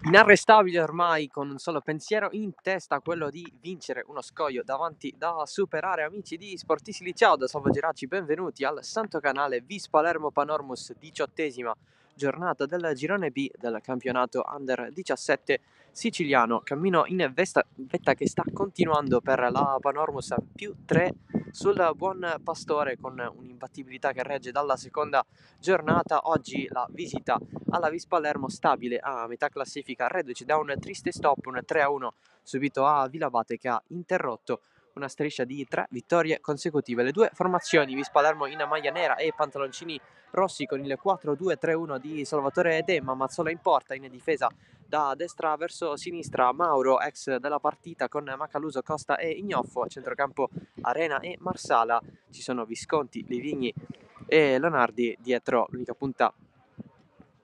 Inarrestabile ormai, con un solo pensiero in testa, quello di vincere uno scoglio davanti da superare. Amici di Sportissili, ciao da Salvo Geraci, benvenuti al santo canale Vis Palermo Panormus, 18ª giornata del girone B del campionato Under 17 siciliano. Cammino in vetta che sta continuando per la Panormus a +3 sul buon pastore, con un'imbattibilità che regge dalla seconda giornata. Oggi la visita alla Vis Palermo stabile a metà classifica, reduce da un triste stop, un 3-1 subito a Vilabate, che ha interrotto una striscia di 3 vittorie consecutive. Le due formazioni, Vis Palermo in maglia nera e pantaloncini rossi, con il 4-2-3-1 di Salvatore Demma, Mazzola in porta, in difesa da destra verso sinistra Mauro, ex della partita, con Macaluso, Costa e Ignoffo, a centrocampo Arena e Marsala. Ci sono Visconti, Livigni e Leonardi dietro l'unica punta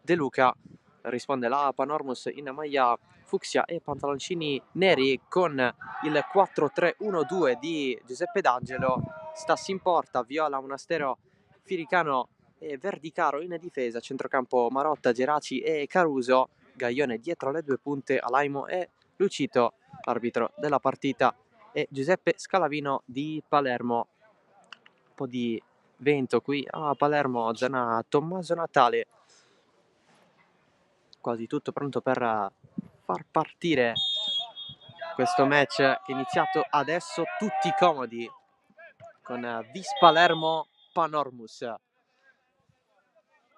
De Luca. Risponde la Panormus in maglia fucsia e pantaloncini neri, con il 4-3-1-2 di Giuseppe D'Angelo. Stassi in porta, Viola, Monastero, Firicano e Verdicaro in difesa, centrocampo Marotta, Geraci e Caruso. Gaglione dietro le due punte, Alaimo e Lucito. Arbitro della partita è Giuseppe Scalavino di Palermo. Un po' di vento qui a Palermo, zona Tommaso Natale. Quasi tutto pronto per far partire questo match, che è iniziato adesso. Tutti comodi con Vis Palermo Panormus,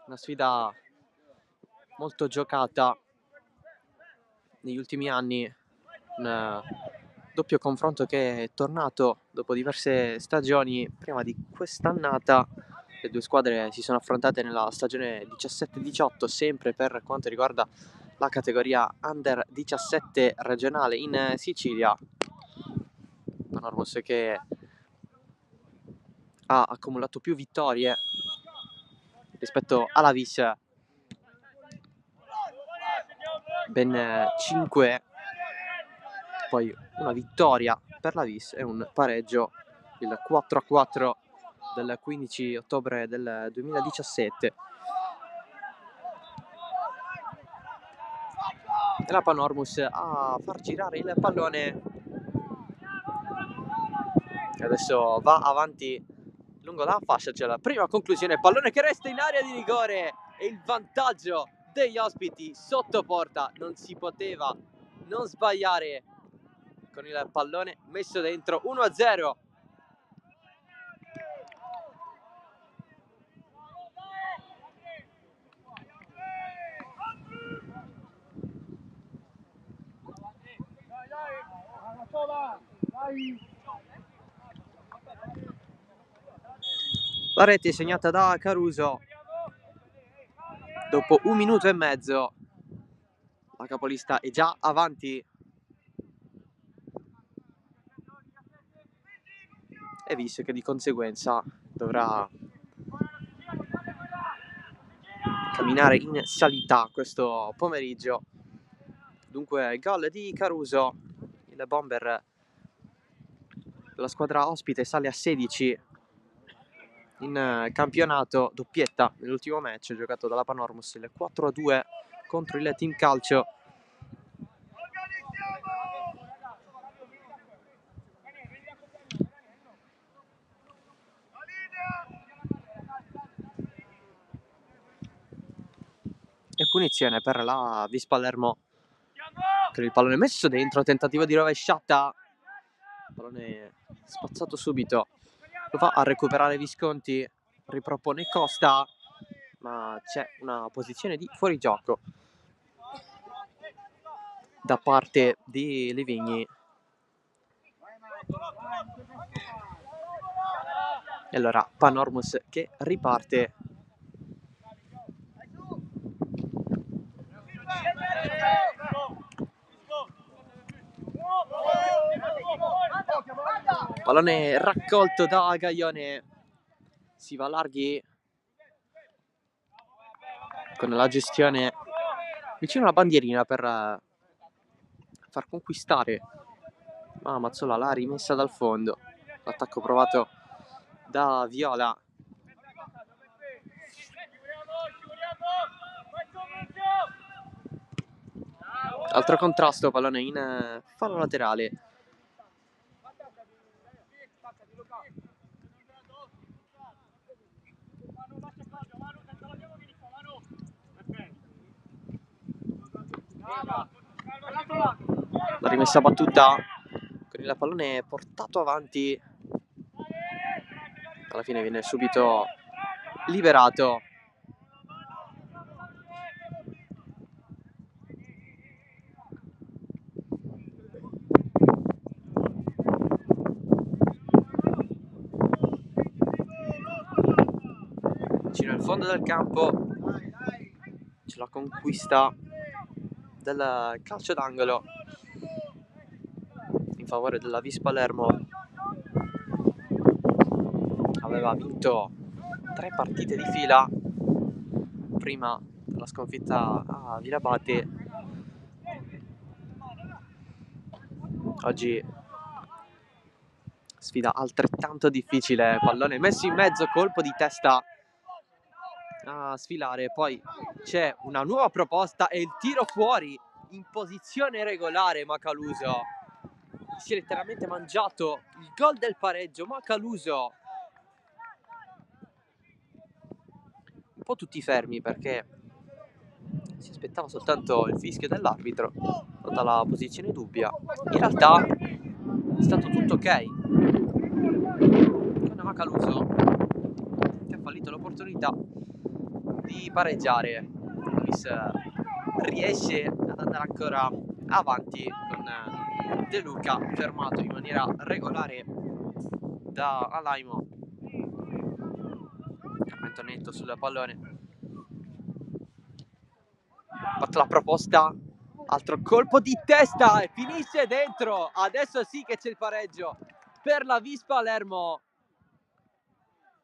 una sfida molto giocata negli ultimi anni, un doppio confronto che è tornato dopo diverse stagioni. Prima di quest'annata le due squadre si sono affrontate nella stagione 17-18, sempre per quanto riguarda la categoria Under 17 regionale in Sicilia. Panormus che ha accumulato più vittorie rispetto alla Vis, ben 5, poi una vittoria per la Vis e un pareggio, il 4-4 del 15 ottobre del 2017. E la Panormus a far girare il pallone, che adesso va avanti lungo la fascia. C'è la prima conclusione, pallone che resta in area di rigore, e il vantaggio degli ospiti sotto porta. Non si poteva non sbagliare con il pallone messo dentro. 1-0. La rete è segnata da Caruso dopo 1 minuto e mezzo. La capolista è già avanti e Vis che di conseguenza dovrà camminare in salita questo pomeriggio. Dunque gol di Caruso, il bomber della squadra ospite sale a 16 in campionato, doppietta nell'ultimo match giocato dalla Panormus, il 4-2 contro il Team Calcio. E punizione per la Vis Palermo, con il pallone messo dentro, tentativo di rovesciata, pallone spazzato subito, lo va a recuperare Visconti, ripropone Costa, ma c'è una posizione di fuorigioco da parte di Livigni. E allora Panormus che riparte. Pallone raccolto da Gaglione, si va larghi con la gestione vicino alla bandierina per far conquistare, ma Mazzola l'ha rimessa dal fondo. L'attacco provato da Viola. Altro contrasto, pallone in fallo laterale. La rimessa battuta con il pallone portato avanti, alla fine viene subito liberato. Vicino al fondo del campo c'è la conquista del calcio d'angolo in favore della Vis Palermo. Aveva vinto 3 partite di fila prima della sconfitta a Virabate. Oggi sfida altrettanto difficile, pallone messo in mezzo, colpo di testa a sfilare, poi c'è una nuova proposta e il tiro fuori in posizione regolare. Macaluso si è letteralmente mangiato il gol del pareggio. Macaluso un po' tutti fermi perché si aspettava soltanto il fischio dell'arbitro dalla posizione dubbia. In realtà è stato tutto ok con Macaluso che ha fallito l'opportunità di pareggiare. Vis riesce ad andare ancora avanti con De Luca fermato in maniera regolare da Alaimo. Intervento netto sul pallone, fatto la proposta, altro colpo di testa e finisce dentro. Adesso sì che c'è il pareggio per la Vis Palermo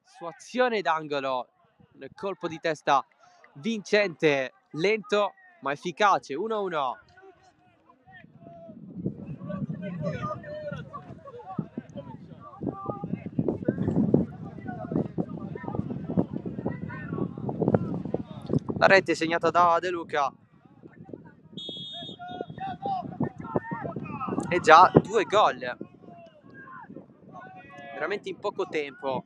su azione d'angolo, un colpo di testa vincente, lento ma efficace. 1-1. La rete segnata da De Luca e già 2 gol veramente in poco tempo.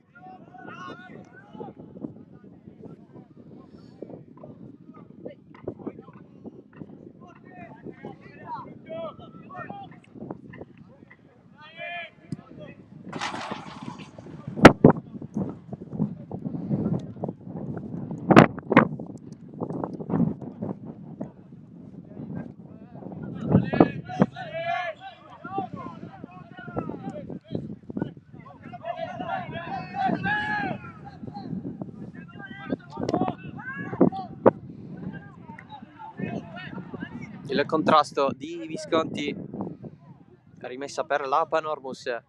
Il contrasto di Visconti, rimessa per la Panormus.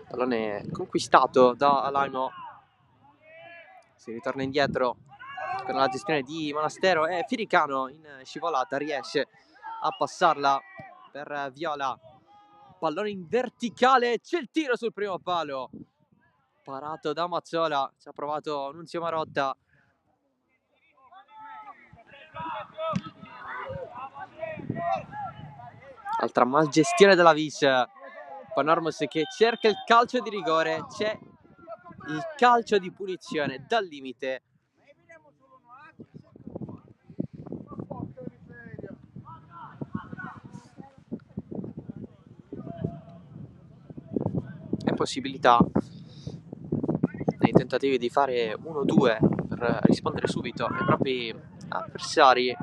Pallone conquistato da Alaimo, si ritorna indietro con la gestione di Monastero e Firicano in scivolata riesce a passarla per Viola. Pallone in verticale, c'è il tiro sul primo palo, parato da Mazzola, ci ha provato Nunzio Marotta. Altra malgestione della Vis. Panormus che cerca il calcio di rigore, c'è il calcio di punizione dal limite. E possibilità nei tentativi di fare 1-2 per rispondere subito ai propri avversari.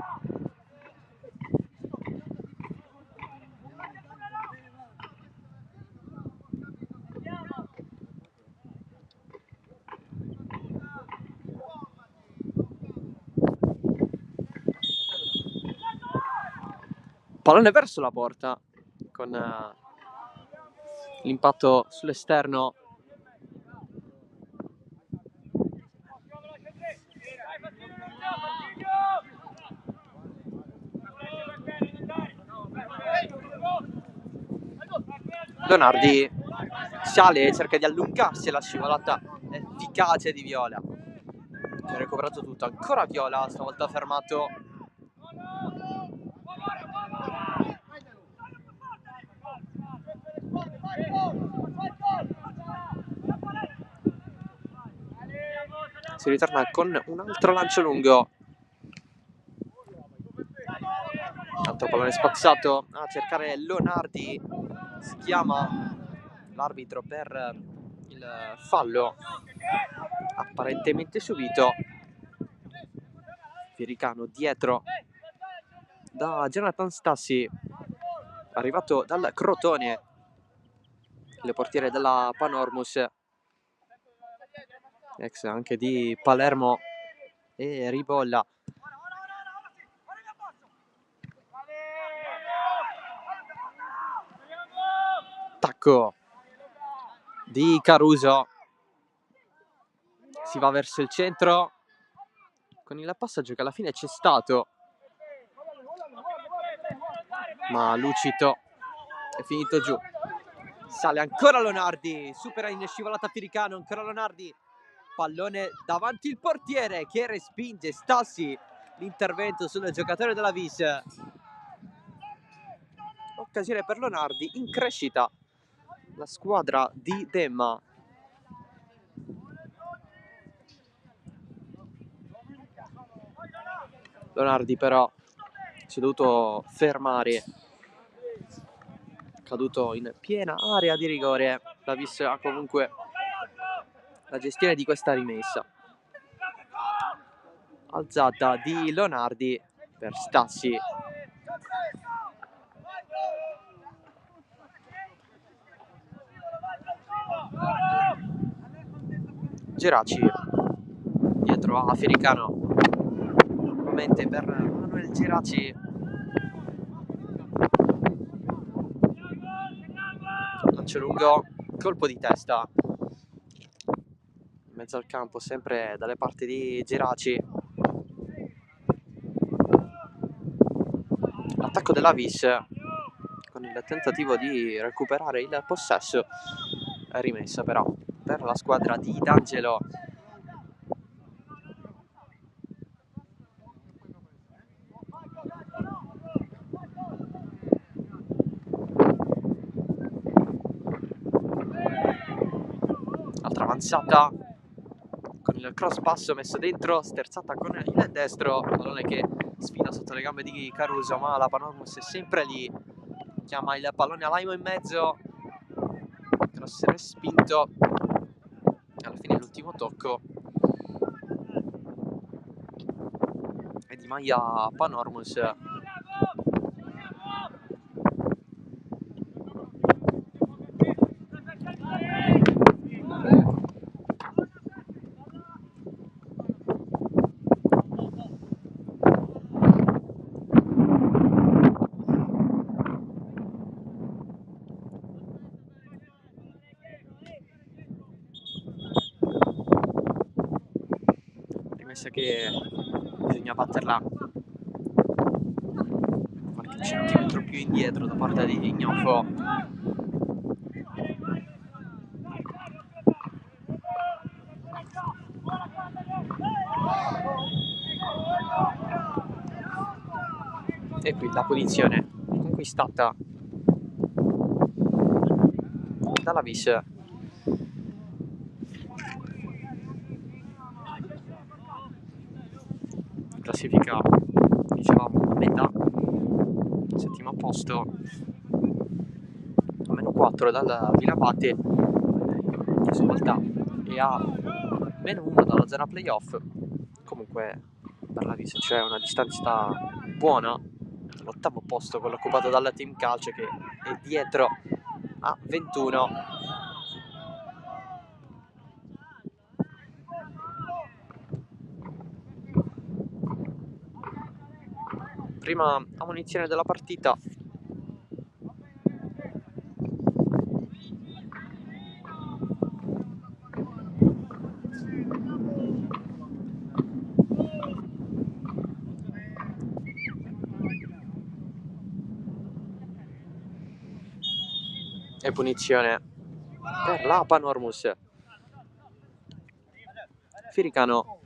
Pallone verso la porta con l'impatto sull'esterno. Leonardi sale e cerca di allungarsi, la scivolata efficace di Viola, che ha recuperato tutto. Ancora Viola, stavolta fermato. Si ritorna con un altro lancio lungo. Altro pallone spazzato a cercare Leonardi. Si chiama l'arbitro per il fallo apparentemente subito. Firicano dietro da Jonathan Stassi, arrivato dal Crotone, il portiere della Panormus, ex anche di Palermo e Ribolla. Attacco di Caruso, si va verso il centro con il passaggio che alla fine c'è stato, ma Lucito è finito giù. Sale ancora Leonardi, supera in scivolata Firicano, ancora Leonardi, pallone davanti il portiere che respinge Stassi l'intervento sul giocatore della Vis. Occasione per Leonardi, in crescita la squadra di Demma. Leonardi però si è dovuto fermare, caduto in piena area di rigore. La Vis ha comunque la gestione di questa rimessa. Alzata di Leonardi per Stassi. Geraci dietro a Firicano, nuovamente per Manuel Geraci. Lancio lungo, colpo di testa in mezzo al campo, sempre dalle parti di Geraci. L'attacco della Vis con il tentativo di recuperare il possesso, rimessa però per la squadra di D'Angelo. Altra avanzata con il cross passo messo dentro, sterzata con il destro, pallone che sfida sotto le gambe di Caruso, ma la Panormus è sempre lì, chiama il pallone a Laimo in mezzo, cross respinto, alla fine l'ultimo tocco è di maglia Panormus. Che bisogna batterla qualche centimetro più indietro da parte di Ignofo. E qui la punizione conquistata dalla Vis. classifica, dicevamo, a metà, settimo posto, a meno 4 dal Vilabate, che svolta, e a meno 1 dalla zona playoff. Comunque per la Vis c'è una distanza buona, l'ottavo posto, quello occupato dal Team Calcio, che è dietro a 21. Prima ammonizione della partita. E punizione per la Panormus. Firicano.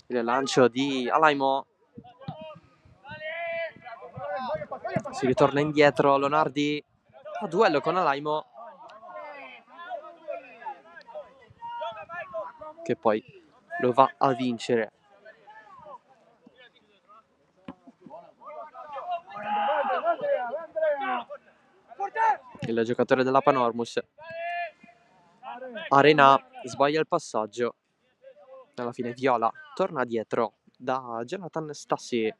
Il lancio di Alaimo. Si ritorna indietro Lonardi a duello con Alaimo, che poi lo va a vincere. Il giocatore della Panormus. Arena sbaglia il passaggio. Alla fine Viola torna dietro da Jonathan Stassi.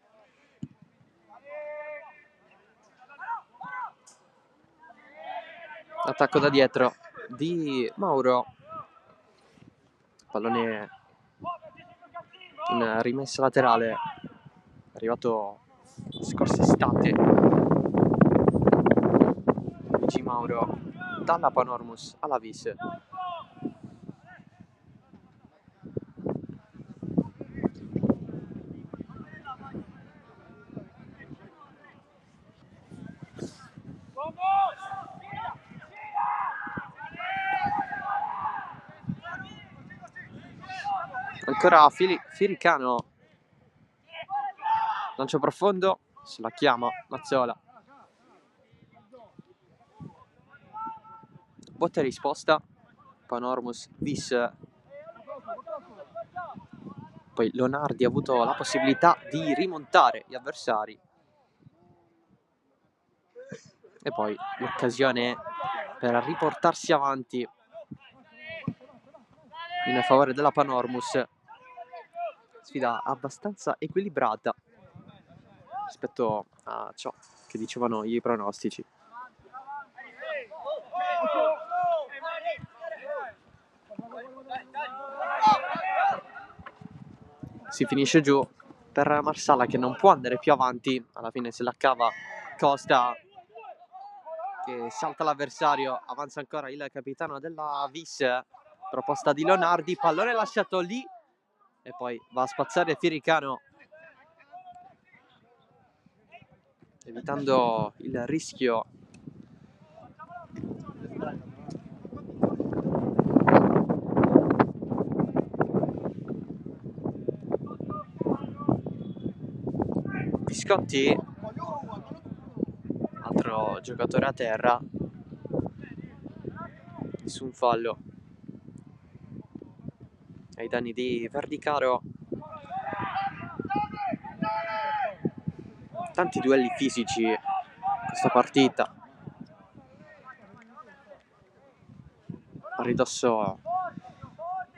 Attacco da dietro di Mauro. Pallone in rimessa laterale, arrivato scorsa estate. Luigi Mauro dalla Panormus alla Vis. Ancora Firicano. Lancio profondo, se la chiama Mazzola. Botta e risposta. Panormus Vis. Poi Lonardi ha avuto la possibilità di rimontare gli avversari. E poi l'occasione per riportarsi avanti in favore della Panormus. Sfida abbastanza equilibrata rispetto a ciò che dicevano i pronostici. Si finisce giù per Marsala, che non può andare più avanti. Alla fine se la cava Costa, che salta l'avversario. Avanza ancora il capitano della Vis. Proposta di Lonardi, pallone lasciato lì e poi va a spazzare Firicano, evitando il rischio. Visconti, altro giocatore a terra. Nessun fallo ai danni di Verdicaro. Tanti duelli fisici in questa partita. A ridosso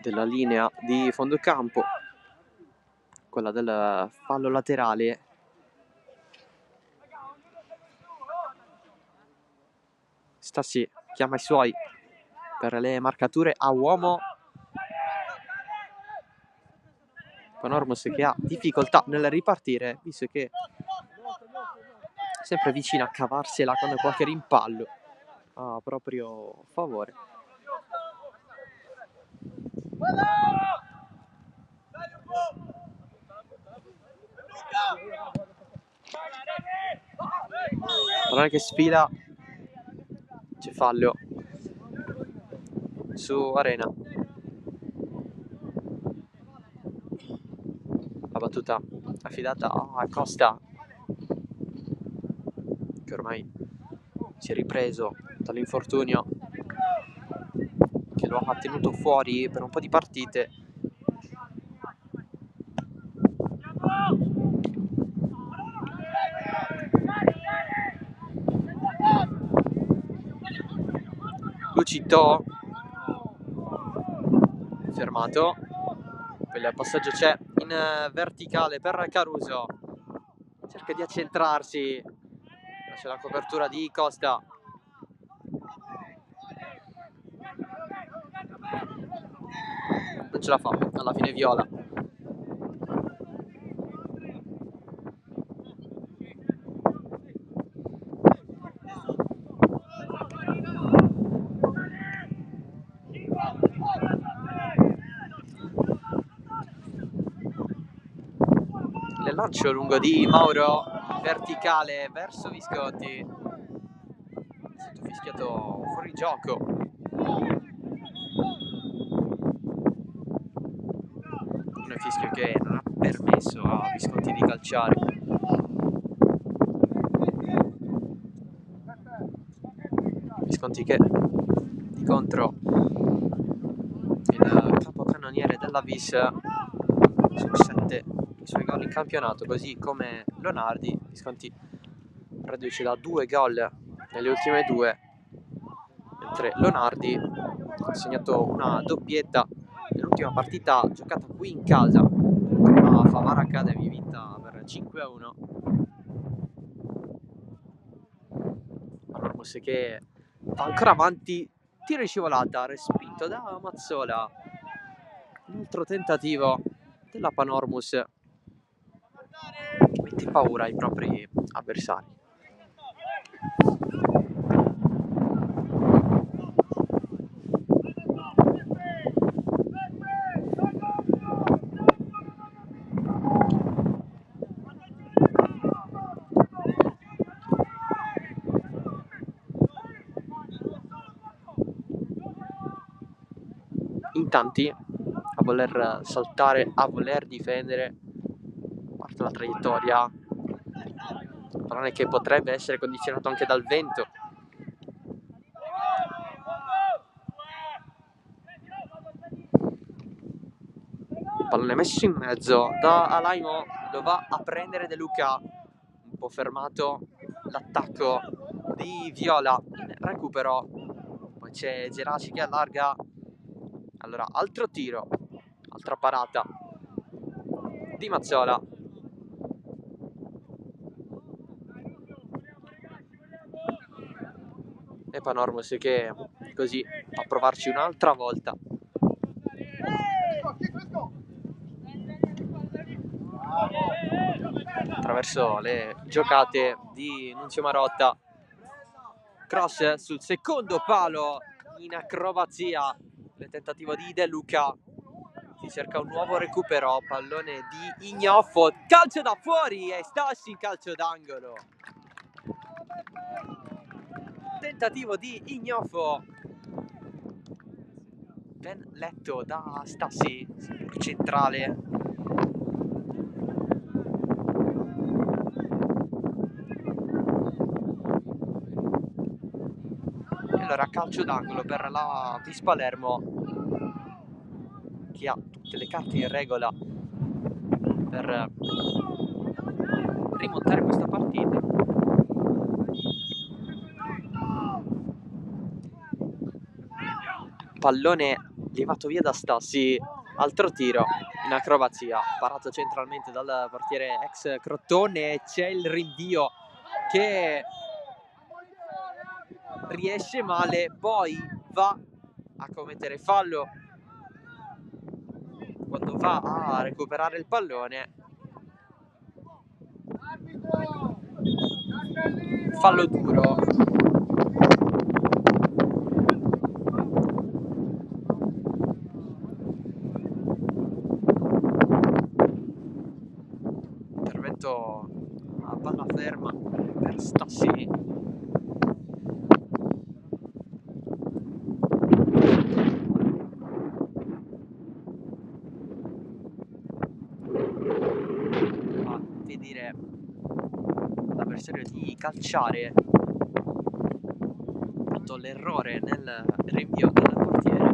della linea di fondo campo, quella del fallo laterale. Stassi chiama i suoi per le marcature a uomo. Panormus che ha difficoltà nel ripartire, visto che è sempre vicino a cavarsela con qualche rimpallo a proprio favore. Pallone che sfila, c'è fallo su Arena. La battuta affidata a Costa, che ormai si è ripreso dall'infortunio che lo ha tenuto fuori per un po' di partite. Citò, fermato. Poi il passaggio c'è in verticale per Caruso, cerca di accentrarsi, c'è la copertura di Costa. Non ce la fa, alla fine Viola. Il lancio lungo di Mauro, verticale verso Visconti. È stato fischiato fuori gioco. Un fischio che non ha permesso a Visconti di calciare. Visconti che di contro il capocannoniere della Vis su 7 i suoi gol in campionato, così come Leonardi. Visconti riduce da 2 gol nelle ultime 2, mentre Leonardi ha segnato una doppietta nell'ultima partita giocata qui in casa, la Favara Academy, vinta per 5-1. Panormus che va ancora avanti, tiro in scivolata, respinto da Mazzola. Un altro tentativo della Panormus che mette paura ai propri avversari. In tanti a voler saltare, a voler difendere, parte la traiettoria, pallone che potrebbe essere condizionato anche dal vento. Pallone messo in mezzo da Alaimo, lo va a prendere De Luca, un po' fermato l'attacco di Viola, in recupero, poi c'è Geraci che allarga. Allora altro tiro, altra parata di Mazzola. E Panormus che così va a provarci un'altra volta. Attraverso le giocate di Nunzio Marotta, cross sul secondo palo in acrobazia, il tentativo di De Luca, si cerca un nuovo recupero, pallone di Ignoffo, calcio da fuori e Stassi in calcio d'angolo. Tentativo di Ignoffo, ben letto da Stassi, centrale. E allora calcio d'angolo per la Vis Palermo, che ha tutte le carte in regola per rimontare questa partita. Pallone levato via da Stassi, altro tiro in acrobazia, parato centralmente dal portiere ex Crotone. C'è il rinvio che riesce male, poi va a commettere fallo quando va a recuperare il pallone. Fallo duro. Intervento a palla ferma per Stassi. A impedire l'avversario di calciare, fatto l'errore nel rinvio del portiere.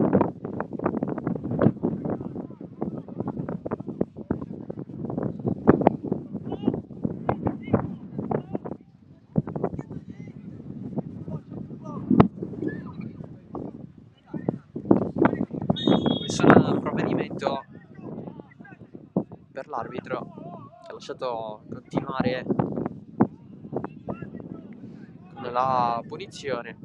nessun provvedimento per l'arbitro, che ha lasciato continuare con la punizione.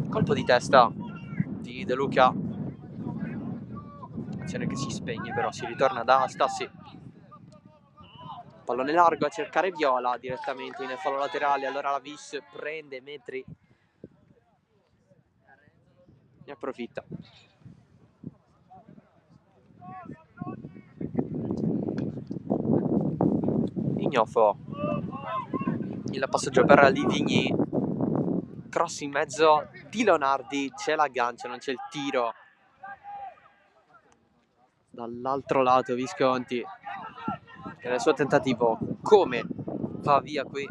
Colpo di testa di De Luca, azione che si spegne, però si ritorna da Stassi. Pallone largo a cercare Viola direttamente in fallo laterale, allora la Vis prende metri, ne approfitta. Ignofo, il passaggio per Livigni, cross in mezzo di Leonardi, c'è l'aggancio, non c'è il tiro. Dall'altro lato Visconti, che nel suo tentativo come va via qui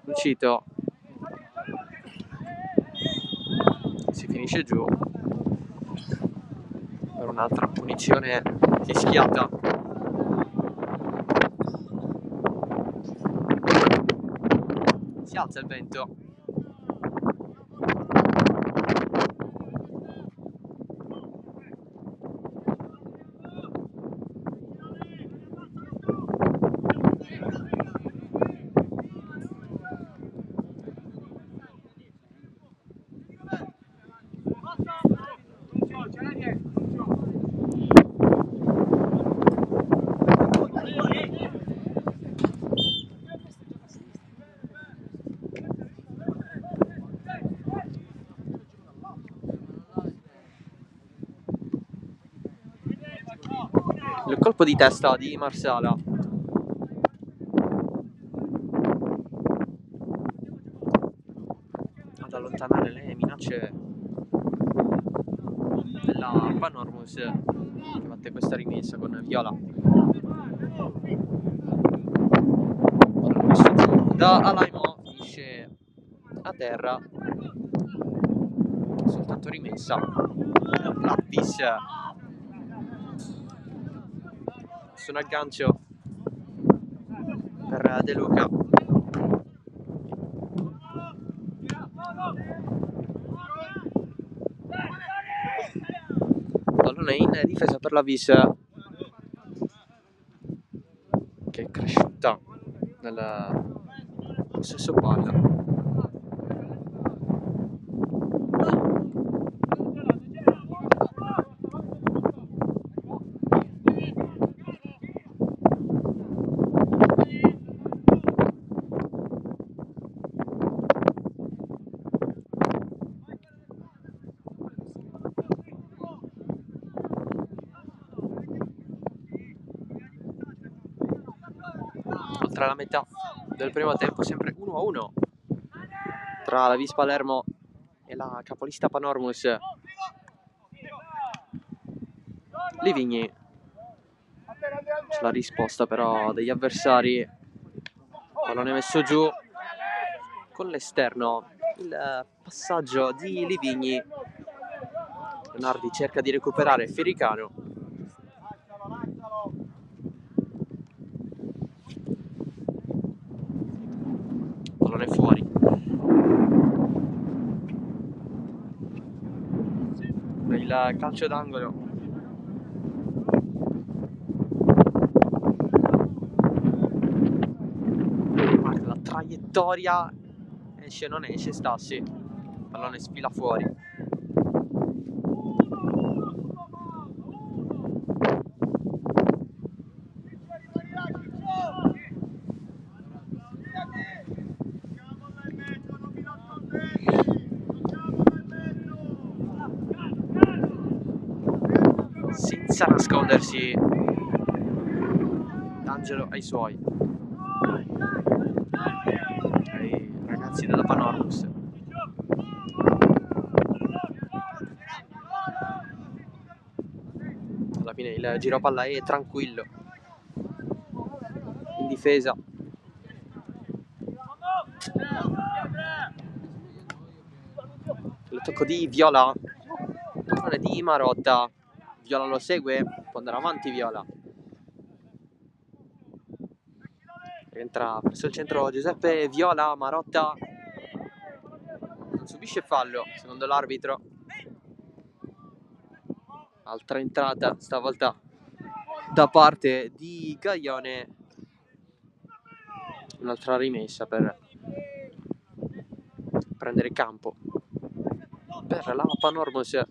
Lucito, si finisce giù per un'altra punizione fischiata. Si alza il vento. Il colpo di testa di Marsala. Ad allontanare le minacce della Panormus, che batte questa rimessa con Viola. Da Alaimo finisce a terra, soltanto rimessa. Lappis su un aggancio per De Luca. Pallone in difesa per la Vis, che è cresciuta nel possesso palla. Oltre la metà del primo tempo, sempre 1-1 tra la Vis Palermo e la capolista Panormus. Livigni, c'è la risposta però degli avversari, pallone messo giù con l'esterno, il passaggio di Livigni. Leonardi cerca di recuperare Fericano. Pallone fuori. Il calcio d'angolo. Guarda la traiettoria, esce non esce Stassi, pallone sfila fuori. Senza nascondersi D'Angelo ai suoi, ai ragazzi della Panormus. Alla fine il giro palla è tranquillo in difesa. Il tocco di Viola, pallone di Marotta, Viola lo segue, può andare avanti Viola. Rientra verso il centro Giuseppe Viola, Marotta non subisce fallo, secondo l'arbitro. Altra entrata, stavolta da parte di Gaglione. Un'altra rimessa per prendere campo per la Panormus.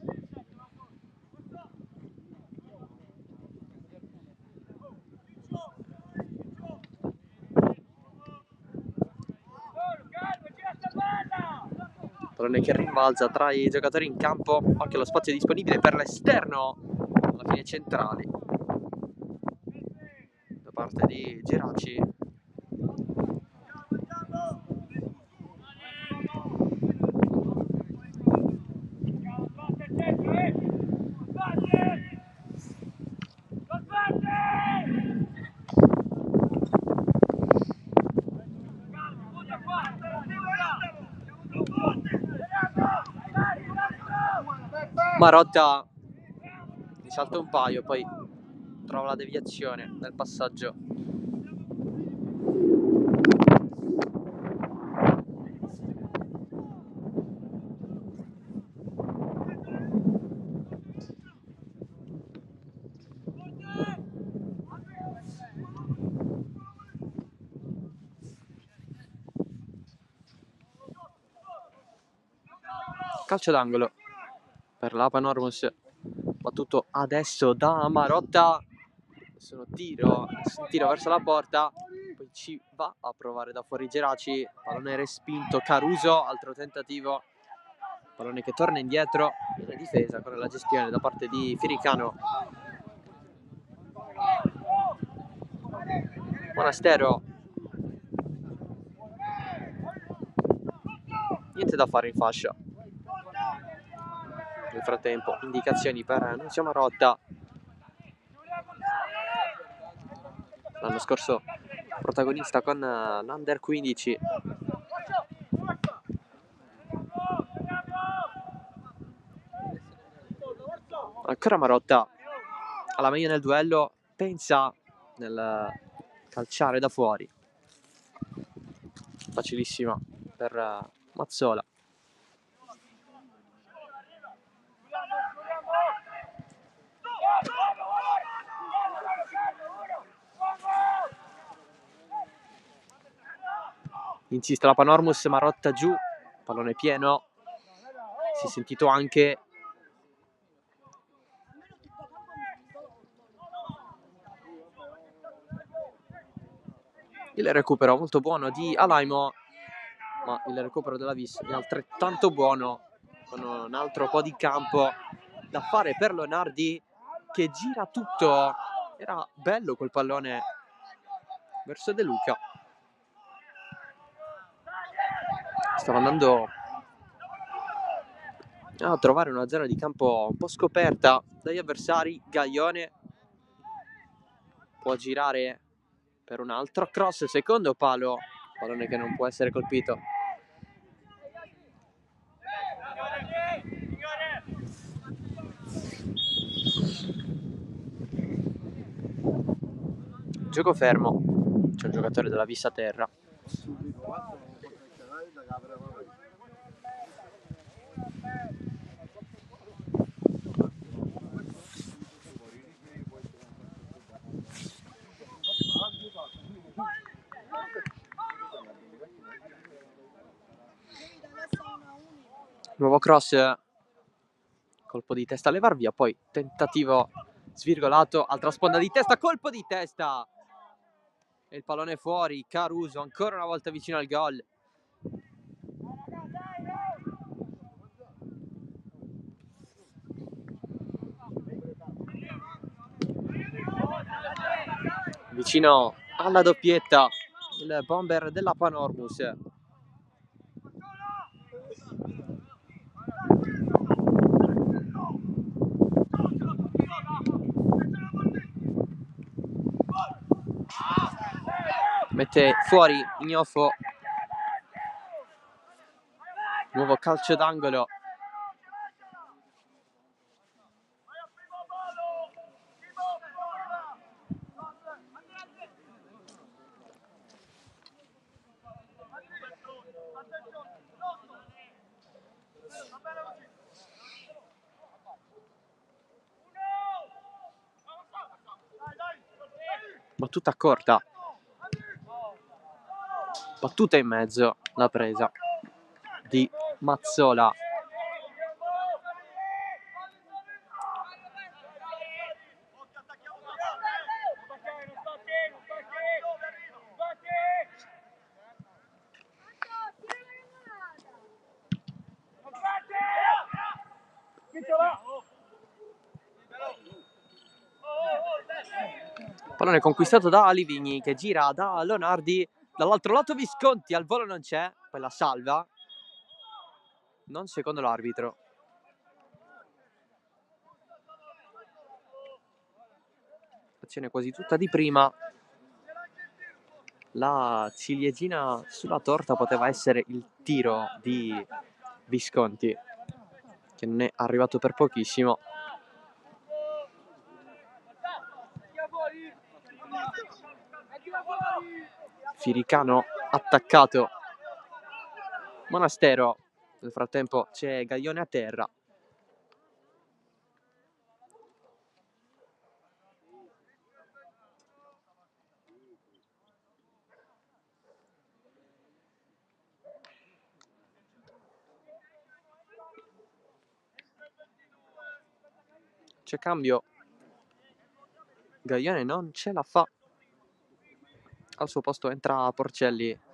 Pallone che rimbalza tra i giocatori in campo, anche lo spazio disponibile per l'esterno, alla fine centrali da parte di Geraci. Marotta ne salta un paio, poi trova la deviazione nel passaggio. Calcio d'angolo per la Panormus, battuto adesso da Marotta. Sono tiro verso la porta, poi ci va a provare da fuori Geraci, pallone respinto. Caruso, altro tentativo, pallone che torna indietro, viene difesa con la gestione da parte di Firicano. Monastero, niente da fare in fascia. Nel frattempo indicazioni per Nunzio Marotta, l'anno scorso protagonista con l'Under 15. Ancora Marotta, alla meglio nel duello, pensa nel calciare da fuori. Facilissima per Mazzola. Insiste la Panormus, Marotta giù, pallone pieno, si è sentito anche il recupero molto buono di Alaimo, ma il recupero della Vis è altrettanto buono, con un altro po' di campo da fare per Leonardi, che gira tutto. Era bello quel pallone verso De Luca, stava andando a trovare una zona di campo un po' scoperta dagli avversari. Gaglione può girare per un altro cross, secondo palo, pallone che non può essere colpito. Gioco fermo, c'è un giocatore della Vis a terra. Nuovo cross, colpo di testa a levar via, poi tentativo svirgolato, altra sponda di testa, colpo di testa e il pallone fuori. Caruso ancora una volta vicino al gol. Vicino alla doppietta il bomber della Panormus. Mette fuori Ignoffo. Nuovo calcio d'angolo battuta corta, battuta in mezzo, la presa di Mazzola. Pallone conquistato da Livigni che gira da Leonardi, dall'altro lato Visconti, al volo non c'è, poi la salva, non secondo l'arbitro. Azione quasi tutta di prima, la ciliegina sulla torta poteva essere il tiro di Visconti, che non è arrivato per pochissimo. Firicano attaccato, Monastero, nel frattempo c'è Gaglione a terra. C'è cambio, Gaglione non ce la fa, al suo posto entra Porcelli.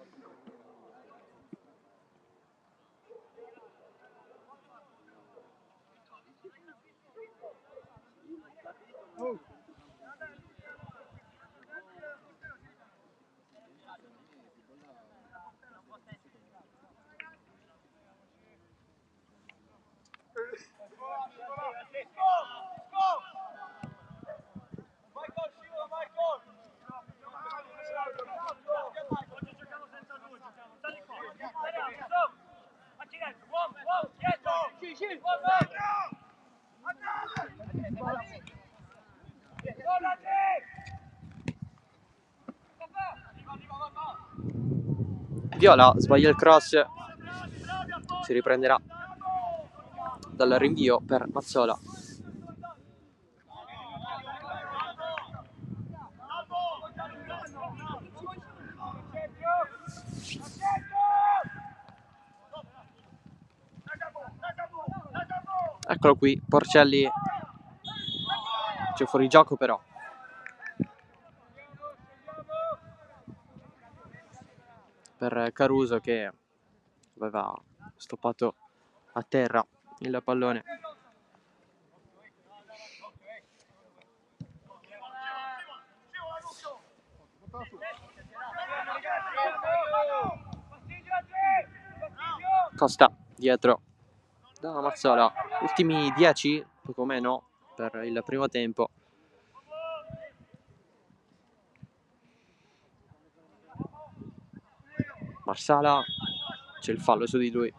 Viola sbaglia il cross, si riprenderà dal rinvio per Mazzola. Eccolo qui, Porcelli, c'è fuori gioco però. Per Caruso che aveva stoppato a terra il pallone. Costa dietro da Mazzola, ultimi 10, poco meno, per il primo tempo. Marsala, c'è il fallo su di lui.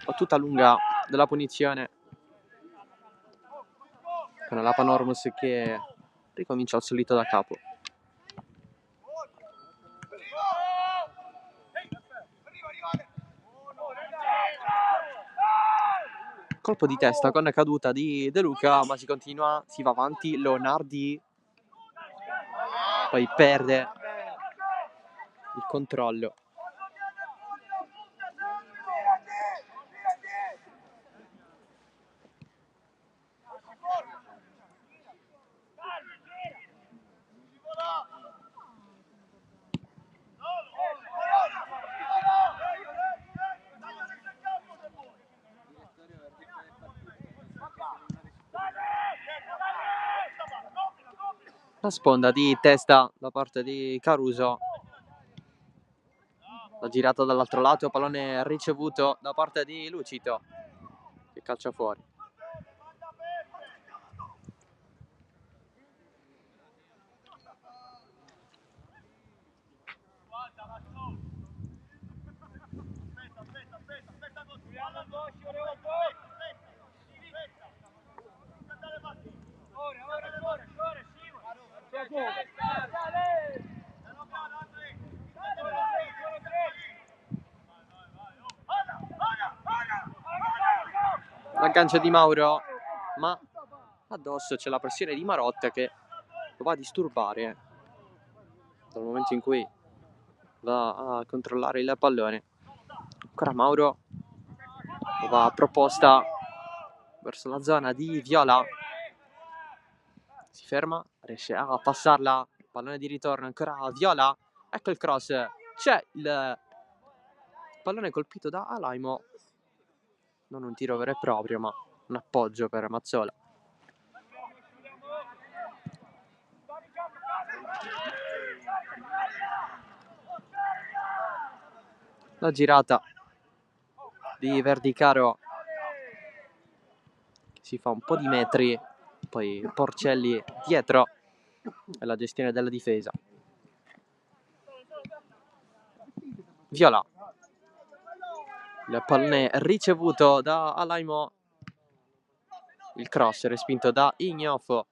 Battuta lunga della punizione con la Panormus che ricomincia al solito da capo. Colpo di testa con caduta di De Luca, ma si continua, si va avanti. Leonardi poi perde il controllo. La sponda di testa da parte di Caruso, la girata dall'altro lato, pallone ricevuto da parte di Lucito che calcia fuori. L'aggancio di Mauro, ma addosso c'è la pressione di Marotta che lo va a disturbare dal momento in cui va a controllare il pallone. Ancora Mauro lo va a proposta verso la zona di Viola, si ferma, riesce a passarla, pallone di ritorno ancora a Viola, ecco il cross, c'è il pallone colpito da Alaimo, non un tiro vero e proprio ma un appoggio per Mazzola. La girata di Verdicaro che si fa un po' di metri, poi Porcelli dietro e la gestione della difesa. Viola, il pallone ricevuto da Alaimo, il cross respinto da Ignofo.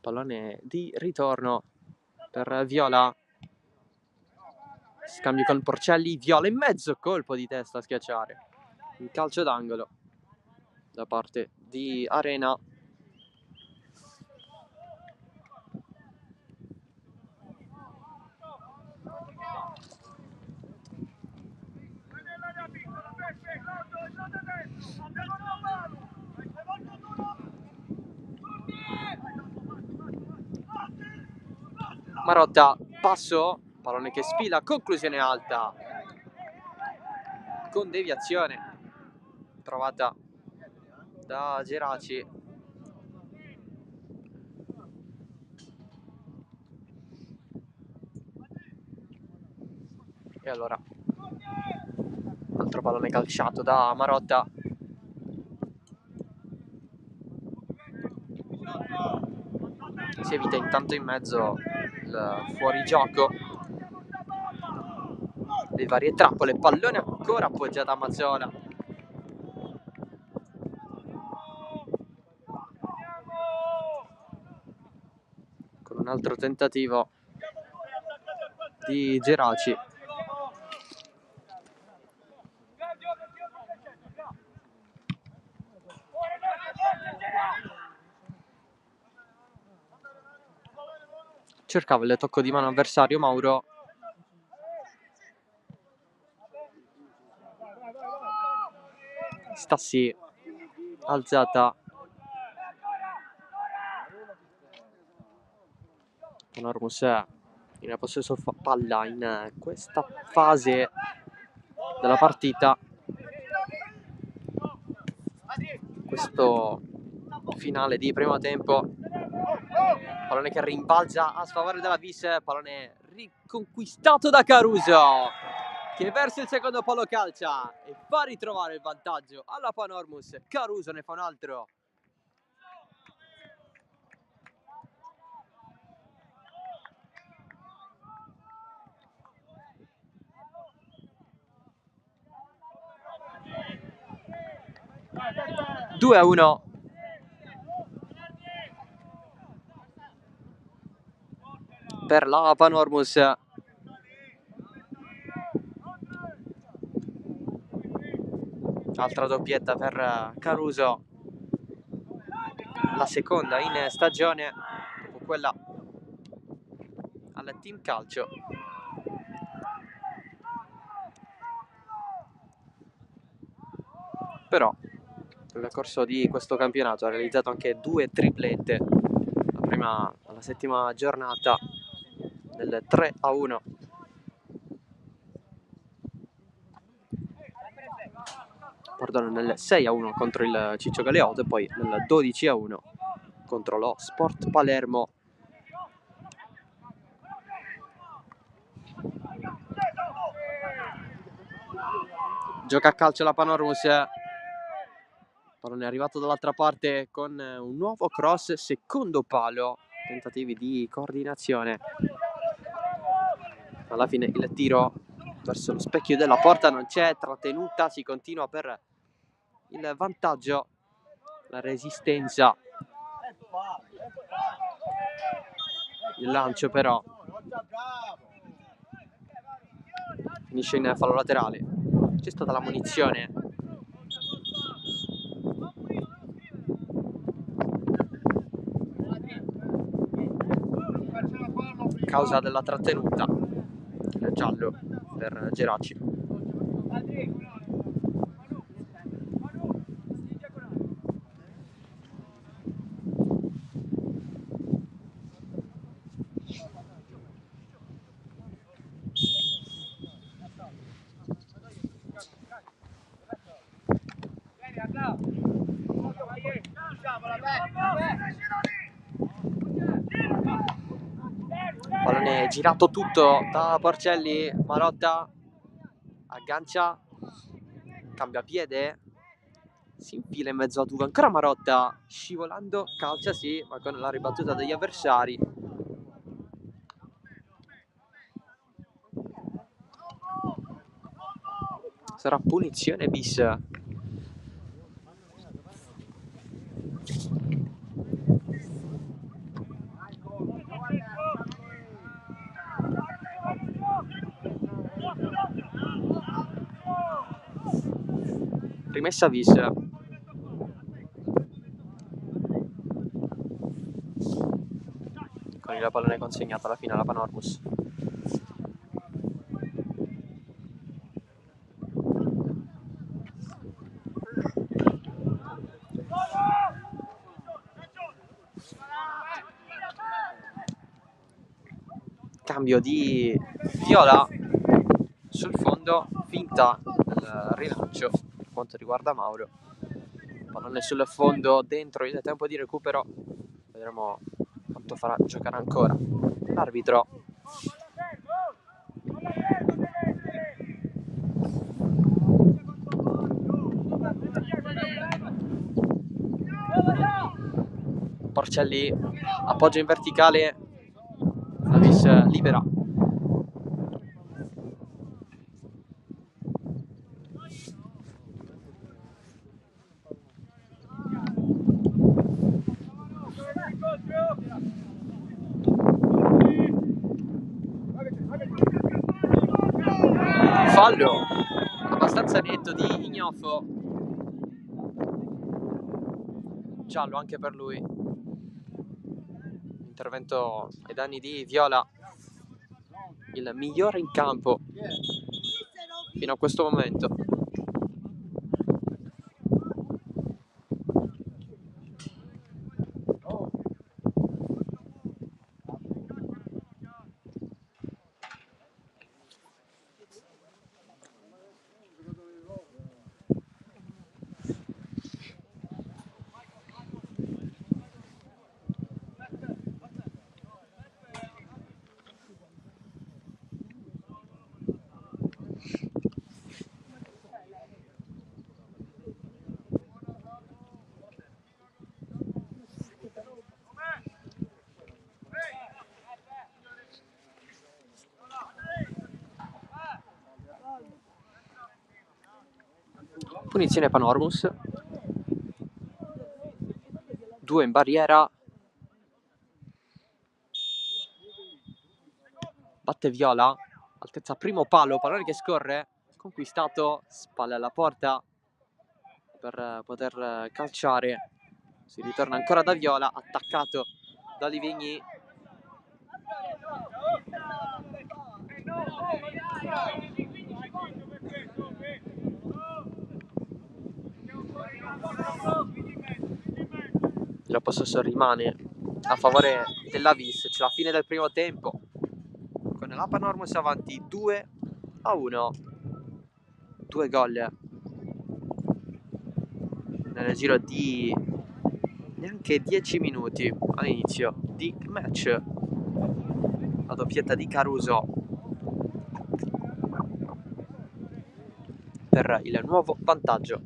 Pallone di ritorno per Viola, scambio con Porcelli, Viola in mezzo, colpo di testa a schiacciare, un calcio d'angolo da parte di Arena. Marotta, passo, pallone che sfila, conclusione alta con deviazione trovata da Geraci. E allora altro pallone calciato da Marotta, si evita intanto in mezzo il fuorigioco, le varie trappole, pallone ancora appoggiato a Mazzola, con un altro tentativo di Geraci. Cercava il tocco di mano avversario Mauro, Stassi alzata, Panormus in possesso palla in questa fase della partita, questo finale di primo tempo. Pallone che rimbalza a sfavore della Vis, pallone riconquistato da Caruso che versa il secondo palo calcia e fa ritrovare il vantaggio alla Panormus. Caruso ne fa un altro. Due a 1 per la Panormus. Altra doppietta per Caruso, la seconda in stagione dopo quella al Team Calcio. Però nel corso di questo campionato ha realizzato anche 2 triplette, la prima alla settima giornata nel 3 a 1. Perdono, nel 6 a 1 contro il Ciccio Galeoto e poi nel 12 a 1 contro lo Sport Palermo. Gioca a calcio la Panormus, pallone è arrivato dall'altra parte con un nuovo cross, secondo palo, tentativi di coordinazione, alla fine il tiro verso lo specchio della porta, non c'è trattenuta, si continua per il vantaggio, la resistenza, il lancio però finisce in fallo laterale. C'è stata la munizione a causa della trattenuta, il giallo per Geraci. Pallone girato tutto da Porcelli, Marotta aggancia, cambia piede, si infila in mezzo a due, ancora Marotta, scivolando, calcia sì, ma con la ribattuta degli avversari. Sarà punizione bis. Rimessa bis. Con il pallone consegnato alla fine alla Panormus. Cambio di Viola sul fondo, finta del rilancio per quanto riguarda Mauro. Pallone sul fondo, dentro il tempo di recupero, vedremo quanto farà giocare ancora l'arbitro. Porcelli appoggia in verticale, Davis libera. Fallo abbastanza netto di Ignofo, giallo anche per lui. Intervento ai danni di Viola, il migliore in campo fino a questo momento. Punizione Panormus, 2 in barriera, batte Viola, altezza primo palo, pallone che scorre, conquistato, spalle alla porta per poter calciare. Si ritorna ancora da Viola, attaccato da Livigny. Il possesso rimane a favore dell'Avis. C'è la fine del primo tempo con la Panormus avanti 2-1. 2 gol nel giro di neanche 10 minuti all'inizio di match. La doppietta di Caruso per il nuovo vantaggio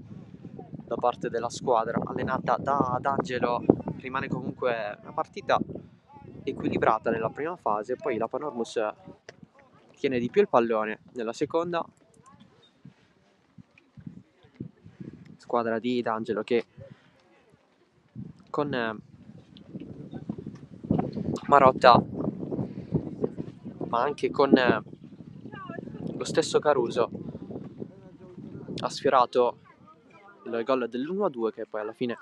da parte della squadra allenata da D'Angelo. Rimane comunque una partita equilibrata nella prima fase, poi la Panormus tiene di più il pallone. Nella seconda squadra di D'Angelo che con Marotta, ma anche con lo stesso Caruso, ha sfiorato il gol dell'1-2 che poi alla fine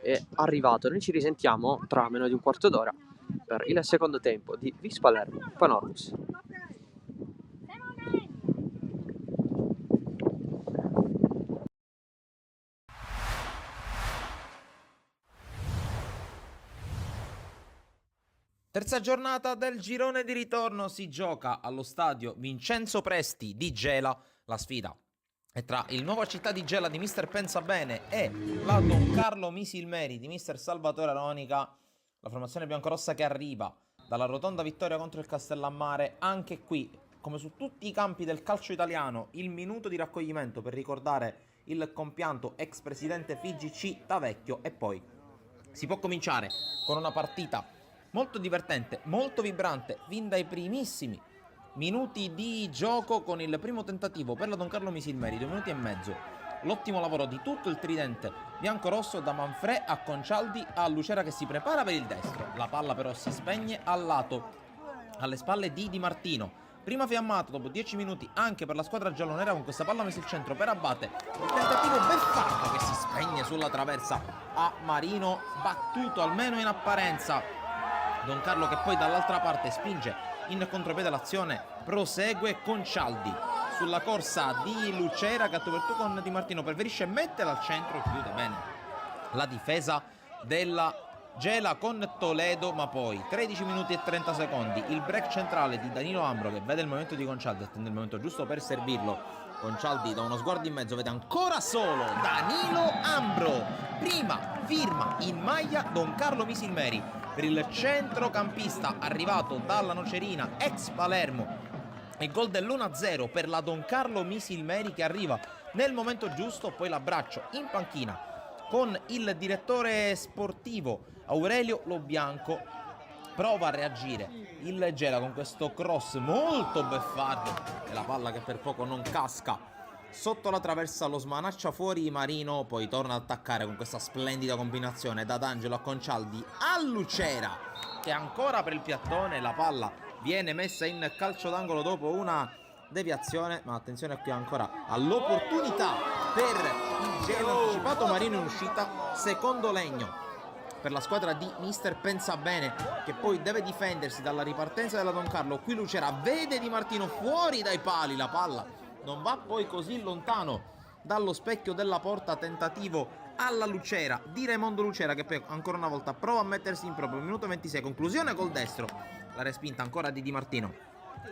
è arrivato. Noi ci risentiamo tra meno di un quarto d'ora per il secondo tempo di Vis Palermo Panormus. Terza giornata del girone di ritorno si gioca allo stadio Vincenzo Presti di Gela. La sfida è tra il Nuova Città di Gela di mister Pensabene e la Don Carlo Misilmeri di mister Salvatore Aronica. La formazione biancorossa che arriva dalla rotonda vittoria contro il Castellammare. Anche qui, come su tutti i campi del calcio italiano, il minuto di raccoglimento per ricordare il compianto ex presidente FIGC Tavecchio, e poi si può cominciare con una partita molto divertente, molto vibrante, fin dai primissimi minuti di gioco, con il primo tentativo per la Don Carlo Misilmeri, 2 minuti e mezzo. L'ottimo lavoro di tutto il tridente biancorosso, da Manfrè a Concialdi a Lucera che si prepara per il destro. La palla però si spegne al lato, alle spalle di Di Martino. Prima fiammata dopo 10 minuti anche per la squadra giallonera, con questa palla messa al centro per Abate. Il tentativo beffardo che si spegne sulla traversa a Marino, battuto almeno in apparenza. Don Carlo che poi dall'altra parte spinge in contropiede l'azione, prosegue Concialdi sulla corsa di Lucera che ha coperto con Di Martino, preferisce metterla al centro e chiude bene la difesa della Gela con Toledo. Ma poi 13 minuti e 30 secondi, il break centrale di Danilo Ambro che vede il movimento di Concialdi, attende il momento giusto per servirlo. Concialdi da uno sguardo in mezzo vede ancora solo Danilo Ambro, prima firma in maglia Don Carlo Misilmeri per il centrocampista arrivato dalla Nocerina, ex Palermo. Il gol dell'1-0 per la Don Carlo Misilmeri che arriva nel momento giusto. Poi l'abbraccio in panchina con il direttore sportivo Aurelio Lobianco. Prova a reagire il Gela con questo cross molto beffardo e la palla che per poco non casca sotto la traversa, lo smanaccia fuori Marino, poi torna ad attaccare con questa splendida combinazione da D'Angelo a Concialdi a Lucera che ancora per il piattone. La palla viene messa in calcio d'angolo dopo una deviazione, ma attenzione qui ancora all'opportunità per il Gela anticipato. Marino in uscita, secondo legno per la squadra di mister Pensabene che poi deve difendersi dalla ripartenza della Don Carlo. Qui Lucera vede Di Martino fuori dai pali, la palla non va poi così lontano dallo specchio della porta. Tentativo alla Lucera di Raimondo Lucera che poi ancora una volta prova a mettersi in proprio. Minuto 26, conclusione col destro, la respinta ancora di Di Martino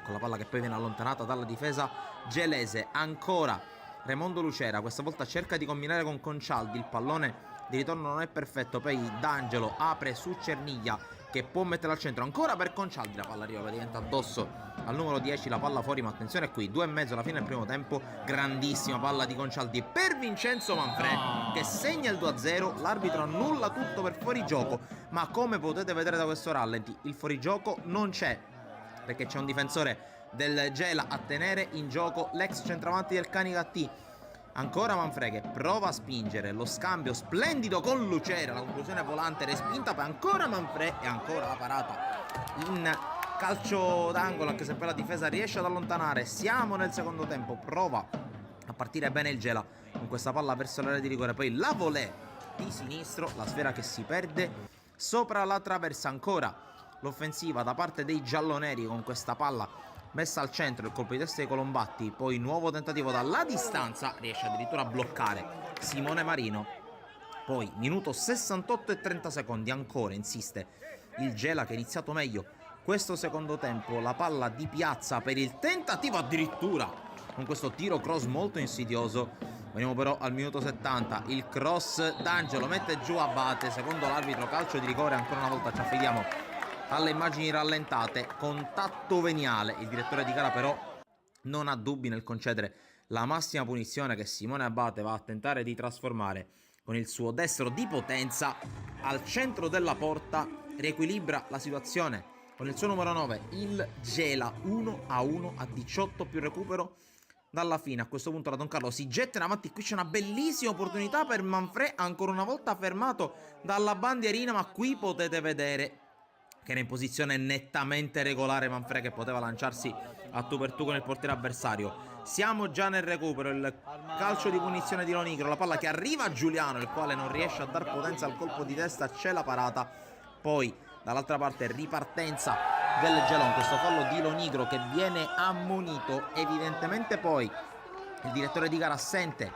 con la palla che poi viene allontanata dalla difesa gelese. Ancora Raimondo Lucera, questa volta cerca di combinare con Concialdi, il pallone di ritorno non è perfetto, poi D'Angelo apre su Cerniglia che può mettere al centro ancora per Concialdi, la palla arriva praticamente addosso al numero 10, la palla fuori, ma attenzione qui, 2,5 alla fine del primo tempo. Grandissima palla di Concialdi per Vincenzo Manfrè che segna il 2-0. L'arbitro annulla tutto per fuorigioco, ma come potete vedere da questo rallenti il fuorigioco non c'è, perché c'è un difensore del Gela a tenere in gioco l'ex centravanti del Canicattì. Ancora Manfrè che prova a spingere, lo scambio splendido con Lucera, la conclusione volante respinta, poi ancora Manfrè e ancora la parata in calcio d'angolo, anche se poi la difesa riesce ad allontanare. Siamo nel secondo tempo, prova a partire bene il Gela con questa palla verso l'area di rigore, poi la volée di sinistro, la sfera che si perde sopra la traversa. Ancora l'offensiva da parte dei gialloneri con questa palla messa al centro, il colpo di testa di Colombatti, poi nuovo tentativo dalla distanza, riesce addirittura a bloccare Simone Marino. Poi minuto 68 e 30 secondi, ancora insiste il Gela che ha iniziato meglio questo secondo tempo. La palla di Piazza per il tentativo addirittura con questo tiro cross molto insidioso. Veniamo però al minuto 70, il cross D'Angelo mette giù Abate, secondo l'arbitro calcio di rigore. Ancora una volta ci affidiamo alle immagini rallentate, contatto veniale. Il direttore di gara però non ha dubbi nel concedere la massima punizione che Simone Abate va a tentare di trasformare con il suo destro di potenza al centro della porta. Riequilibra la situazione con il suo numero 9, il Gela, 1-1 a 18 più recupero dalla fine. A questo punto la Don Carlo si getta in avanti, qui c'è una bellissima opportunità per Manfred, ancora una volta fermato dalla bandierina, ma qui potete vedere che era in posizione nettamente regolare Manfred, che poteva lanciarsi a tu per tu con il portiere avversario. Siamo già nel recupero, il calcio di punizione di Lonigro, la palla che arriva a Giuliano, il quale non riesce a dar potenza al colpo di testa, c'è la parata, poi dall'altra parte ripartenza del Gelon, questo fallo di Lonigro che viene ammonito. Evidentemente poi il direttore di gara assente,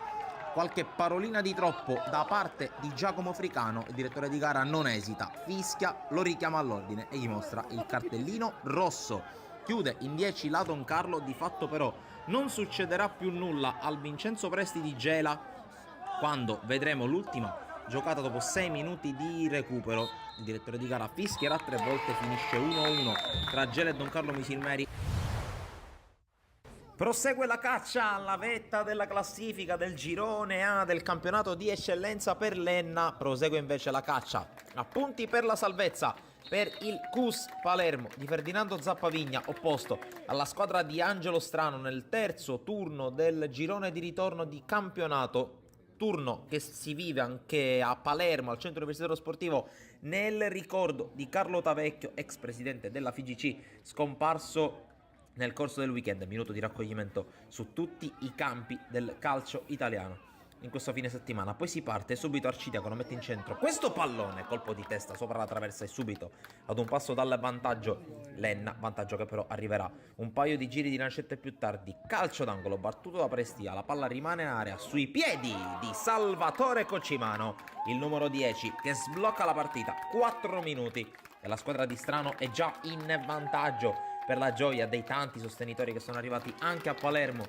qualche parolina di troppo da parte di Giacomo Fricano, il direttore di gara non esita, fischia, lo richiama all'ordine e gli mostra il cartellino rosso. Chiude in 10 la Don Carlo, di fatto però non succederà più nulla al Vincenzo Presti di Gela quando vedremo l'ultima giocata dopo 6 minuti di recupero. Il direttore di gara fischierà 3 volte, finisce 1-1 tra Gela e Don Carlo Misilmeri. Prosegue la caccia alla vetta della classifica del girone A del campionato di eccellenza per l'Enna. Prosegue invece la caccia a punti per la salvezza per il CUS Palermo di Ferdinando Zappavigna, opposto alla squadra di Angelo Strano nel terzo turno del girone di ritorno di campionato. Turno che si vive anche a Palermo, al centro universitario sportivo, nel ricordo di Carlo Tavecchio, ex presidente della FIGC, scomparso nel corso del weekend. Minuto di raccoglimento su tutti i campi del calcio italiano in questo fine settimana. Poi si parte subito, Arcidiacono mette in centro questo pallone, colpo di testa sopra la traversa e subito ad un passo dal vantaggio l'Enna, vantaggio che però arriverà un paio di giri di lancette più tardi. Calcio d'angolo battuto da Prestia, la palla rimane in area sui piedi di Salvatore Cocimano, il numero 10, che sblocca la partita. 4 minuti e la squadra di Strano è già in vantaggio, per la gioia dei tanti sostenitori che sono arrivati anche a Palermo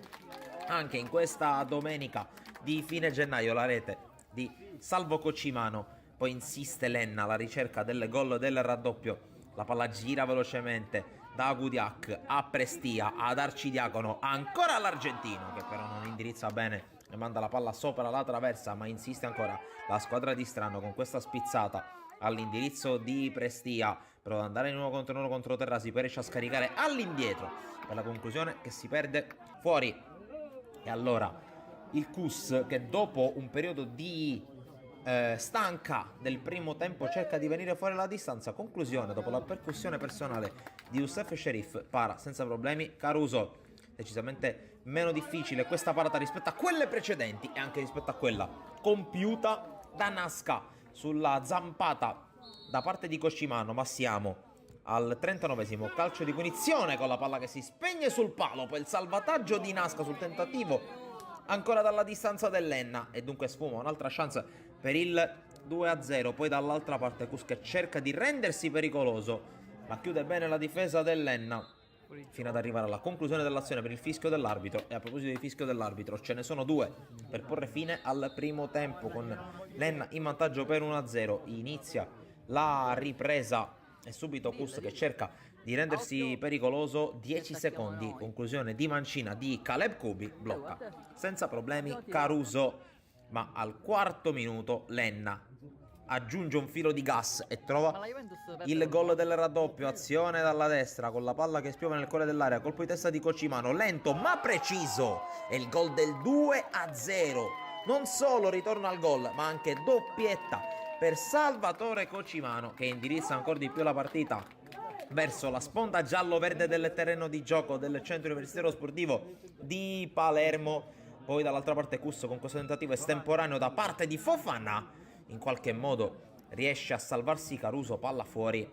anche in questa domenica di fine gennaio. La rete di Salvo Cocimano, poi insiste l'Enna alla ricerca del gol del raddoppio, la palla gira velocemente da Gudiac a Prestia, ad Arcidiacono, ancora all'argentino che però non indirizza bene e manda la palla sopra la traversa, ma insiste ancora la squadra di Strano con questa spizzata all'indirizzo di Prestia, però ad andare in uno contro Terrasi, poi riesce a scaricare all'indietro per la conclusione che si perde fuori. E allora il CUS, che dopo un periodo di stanca del primo tempo cerca di venire fuori alla distanza, conclusione dopo la percussione personale di Youssef Sherif, para senza problemi Caruso. Decisamente meno difficile questa parata rispetto a quelle precedenti e anche rispetto a quella compiuta da Nasca sulla zampata da parte di Cocimano, ma siamo al 39esimo, calcio di punizione con la palla che si spegne sul palo, poi il salvataggio di Nasca sul tentativo ancora dalla distanza dell'Enna e dunque sfuma un'altra chance per il 2-0. Poi dall'altra parte Cus che cerca di rendersi pericoloso, ma chiude bene la difesa dell'Enna fino ad arrivare alla conclusione dell'azione per il fischio dell'arbitro. E a proposito di fischio dell'arbitro, ce ne sono 2 per porre fine al primo tempo, con l'Enna in vantaggio per 1-0. Inizia la ripresa e subito Cus che cerca di rendersi pericoloso. 10 secondi, conclusione di mancina di Caleb Kubi, blocca senza problemi Caruso, ma al quarto minuto l'Enna aggiunge un filo di gas e trova il gol del raddoppio. Azione dalla destra con la palla che spiova nel cuore dell'area, colpo di testa di Cocimano, lento ma preciso, e il gol del 2-0. Non solo ritorno al gol, ma anche doppietta per Salvatore Cocimano, che indirizza ancora di più la partita verso la sponda giallo-verde del terreno di gioco del centro universitario sportivo di Palermo. Poi dall'altra parte Cus con questo tentativo estemporaneo da parte di Fofana in qualche modo riesce a salvarsi Caruso, palla fuori,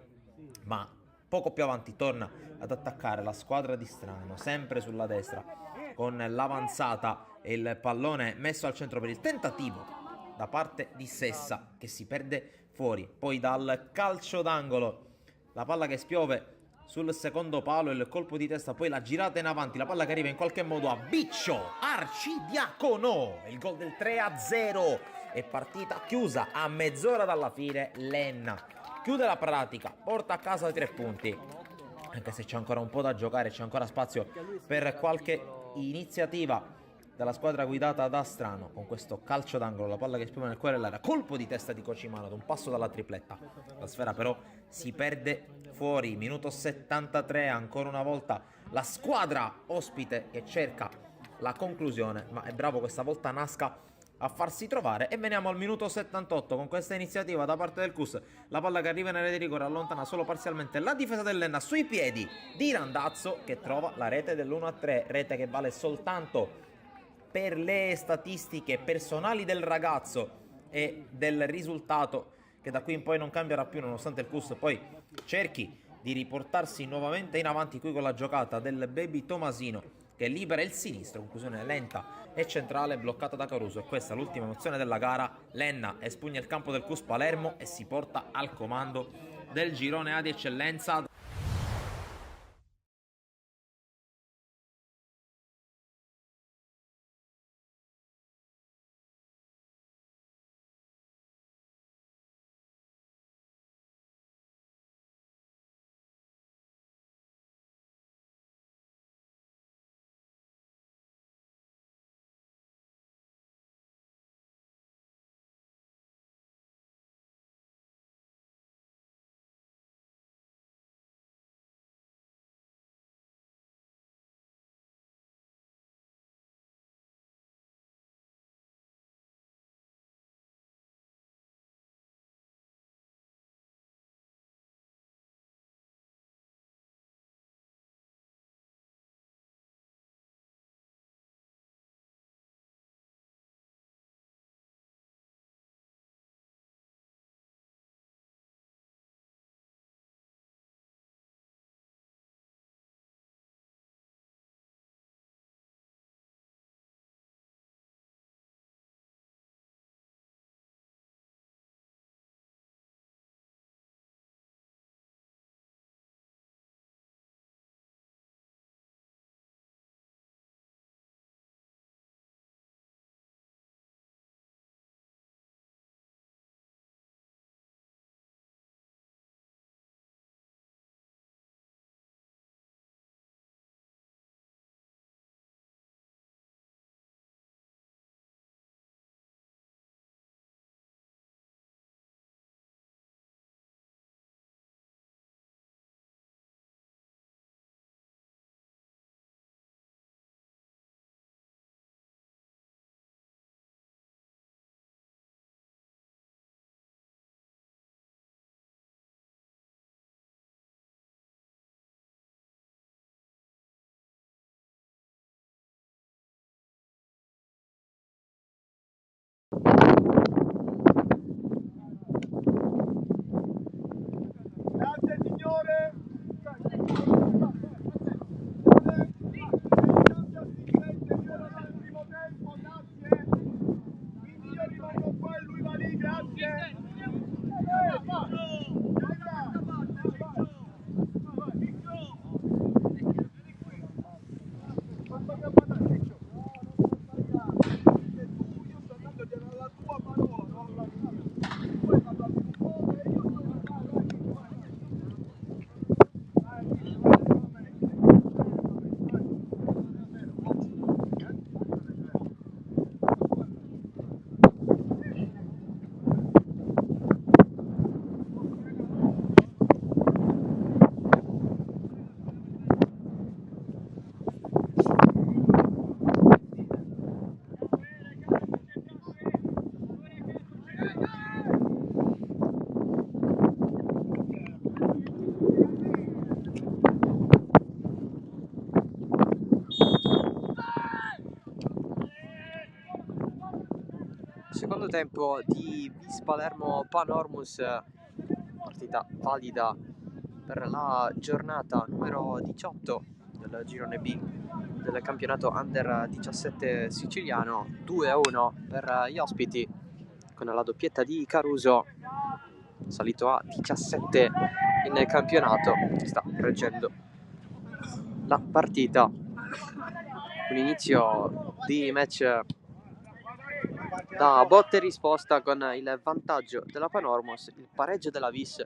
ma poco più avanti torna ad attaccare la squadra di Strano, sempre sulla destra, con l'avanzata e il pallone messo al centro per il tentativo da parte di Sessa, che si perde fuori. Poi dal calcio d'angolo la palla che spiove sul secondo palo, il colpo di testa, poi la girata in avanti, la palla che arriva in qualche modo a Biccio Arcidiacono, il gol del 3-0 e partita chiusa a mezz'ora dalla fine. L'Enna chiude la pratica, porta a casa i 3 punti, anche se c'è ancora un po' da giocare, c'è ancora spazio per qualche iniziativa dalla squadra guidata da Strano. Con questo calcio d'angolo, la palla che spiova nel cuore dell'area, colpo di testa di Cocimano ad un passo dalla tripletta, la sfera però si perde fuori, minuto 73, ancora una volta la squadra ospite che cerca la conclusione, ma è bravo questa volta Nasca a farsi trovare. E veniamo al minuto 78 con questa iniziativa da parte del CUS. La palla che arriva in area di rigore allontana solo parzialmente la difesa dell'Enna sui piedi di Randazzo, che trova la rete dell'1-3, rete che vale soltanto per le statistiche personali del ragazzo e del risultato che da qui in poi non cambierà più, nonostante il CUS poi cerchi di riportarsi nuovamente in avanti qui con la giocata del baby Tomasino che libera il sinistro, conclusione lenta e centrale bloccata da Caruso. E questa è l'ultima emozione della gara. L'Enna espugna il campo del CUS Palermo e si porta al comando del girone A di eccellenza. Grazie signore! Primo tempo, grazie! Quindi io rimango qua e lui va lì, grazie! Secondo tempo di Vis Palermo Panormus, partita valida per la giornata numero 18 del girone B del campionato Under 17 siciliano. 2-1 per gli ospiti, con la doppietta di Caruso, salito a 17 in campionato, sta reggendo la partita. Un inizio di match da botta e risposta, con il vantaggio della Panormos, il pareggio della Vis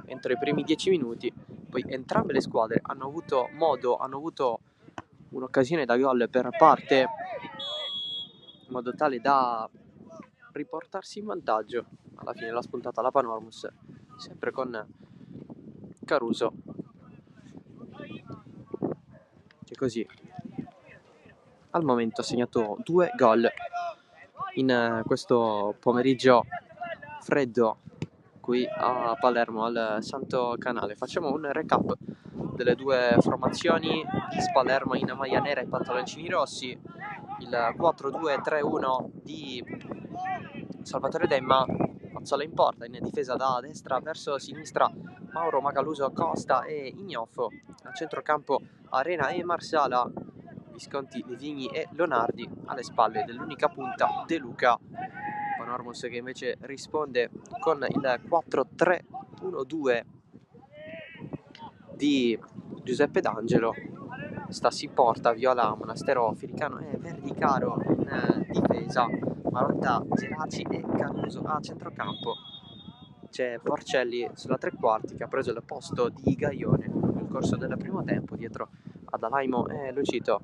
entro i primi 10 minuti. Poi entrambe le squadre hanno avuto un'occasione da gol per parte, in modo tale da riportarsi in vantaggio. Alla fine l'ha spuntata la Panormos, sempre con Caruso, che così al momento ha segnato 2 gol in questo pomeriggio freddo qui a Palermo al Santo Canale. Facciamo un recap delle due formazioni: Vis Palermo in maglia nera e pantaloncini rossi, il 4-2-3-1 di Salvatore Demma, Mazzola in porta, in difesa da destra verso sinistra Mauro Macaluso, Costa e Ignoffo, a centrocampo Arena e Marsala, Visconti, Livigni e Leonardi, alle spalle dell'unica punta De Luca. Panormus che invece risponde con il 4-3-1-2 di Giuseppe D'Angelo. Stassi in porta, Viola, Monastero, Firicano e Verdicaro in difesa, Marotta, Geraci e Caruso a centrocampo. C'è Porcelli sulla tre quarti che ha preso il posto di Gaione nel corso del primo tempo dietro ad Alaimo e Lucito.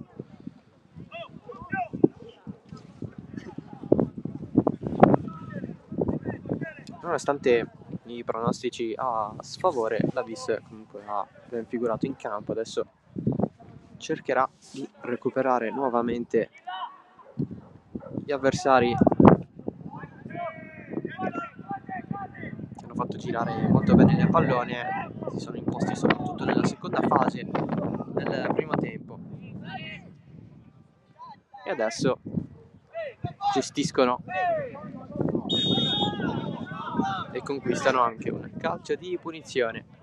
Nonostante i pronostici a sfavore, la Vis comunque ha ben figurato in campo. Adesso cercherà di recuperare nuovamente gli avversari che hanno fatto girare molto bene il pallone, si sono imposti soprattutto nella seconda fase del primo tempo e adesso gestiscono e conquistano anche un calcio di punizione.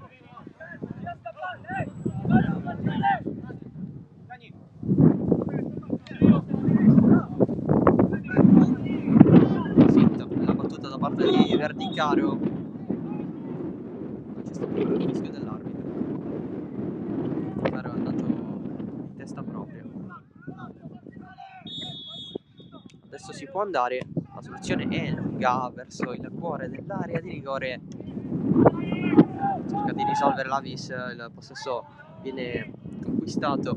Finta la battuta da parte di Verdicaro, non c'è stato il fischio dell'arbitro. Verdicaro è andato in testa propria. Adesso si può andare, la soluzione è lunga verso il cuore dell'area di rigore, cerca di risolvere la Vis, il possesso viene conquistato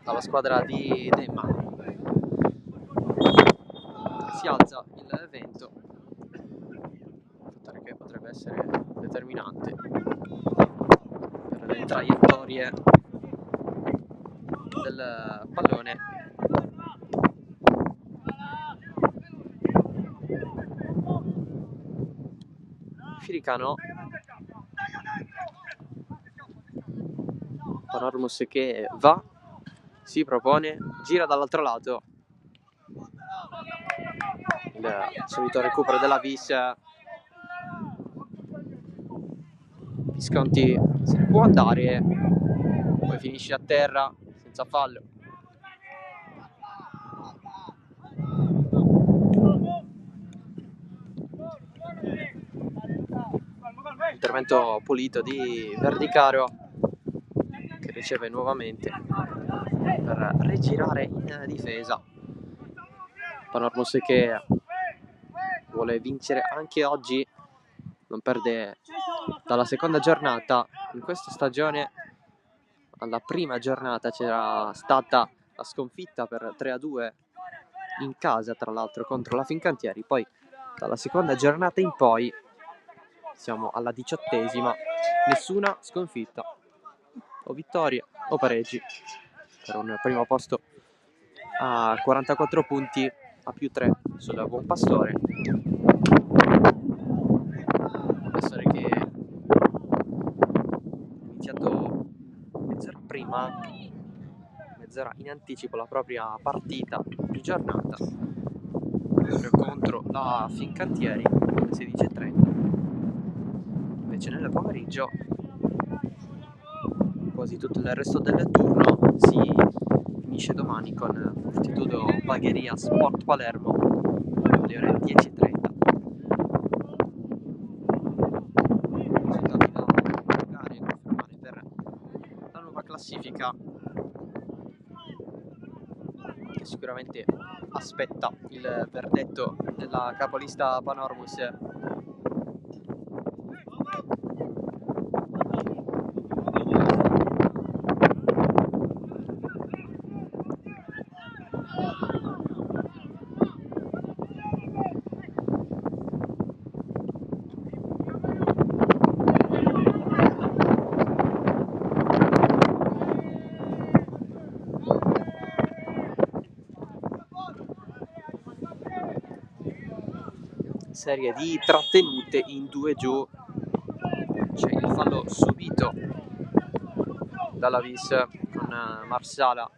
dalla squadra di Demma. Si alza il vento, fattore che potrebbe essere determinante per le traiettorie del pallone. Firicano, Panormus che va, si propone, gira dall'altro lato, il solito recupero della Vis. Visconti se ne può andare, poi finisce a terra senza fallo. Intervento pulito di Verdicaro che riceve nuovamente per rigirare in difesa. Panormus che vuole vincere anche oggi, non perde dalla seconda giornata in questa stagione. Alla prima giornata c'era stata la sconfitta per 3-2 in casa, tra l'altro contro la Fincantieri, poi dalla seconda giornata in poi siamo alla 18ª, nessuna sconfitta, o vittorie o pareggi, per un primo posto a 44 punti a più 3 sul Buon Pastore. Pastore che ha iniziato mezz'ora prima, mezz'ora in anticipo la propria partita di giornata proprio contro la Fincantieri alle 16:30. Invece nel pomeriggio quasi tutto il resto del turno si finisce domani con Fortitudo Bagheria Sport Palermo alle ore 10:30. Risultati da giocare e confermare per la nuova classifica che sicuramente aspetta il verdetto della capolista Panormus. serie di trattenute in 2 giù. C'è il fallo subito dalla Vis con Marsala.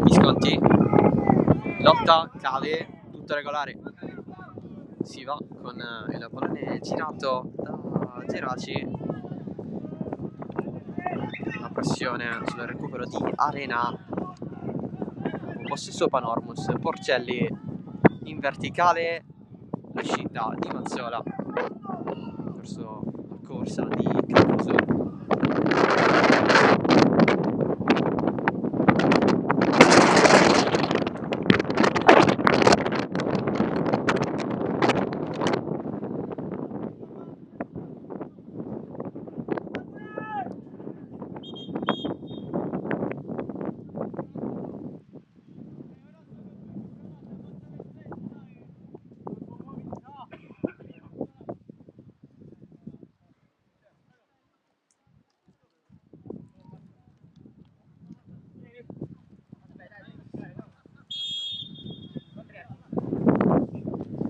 Visconti, lotta, cade, tutto regolare. Si va con il pallone girato da Geraci. La pressione sul recupero di Arena. Possesso Panormus, Porcelli in verticale, l'uscita di Mazzola verso la corsa di Caruso.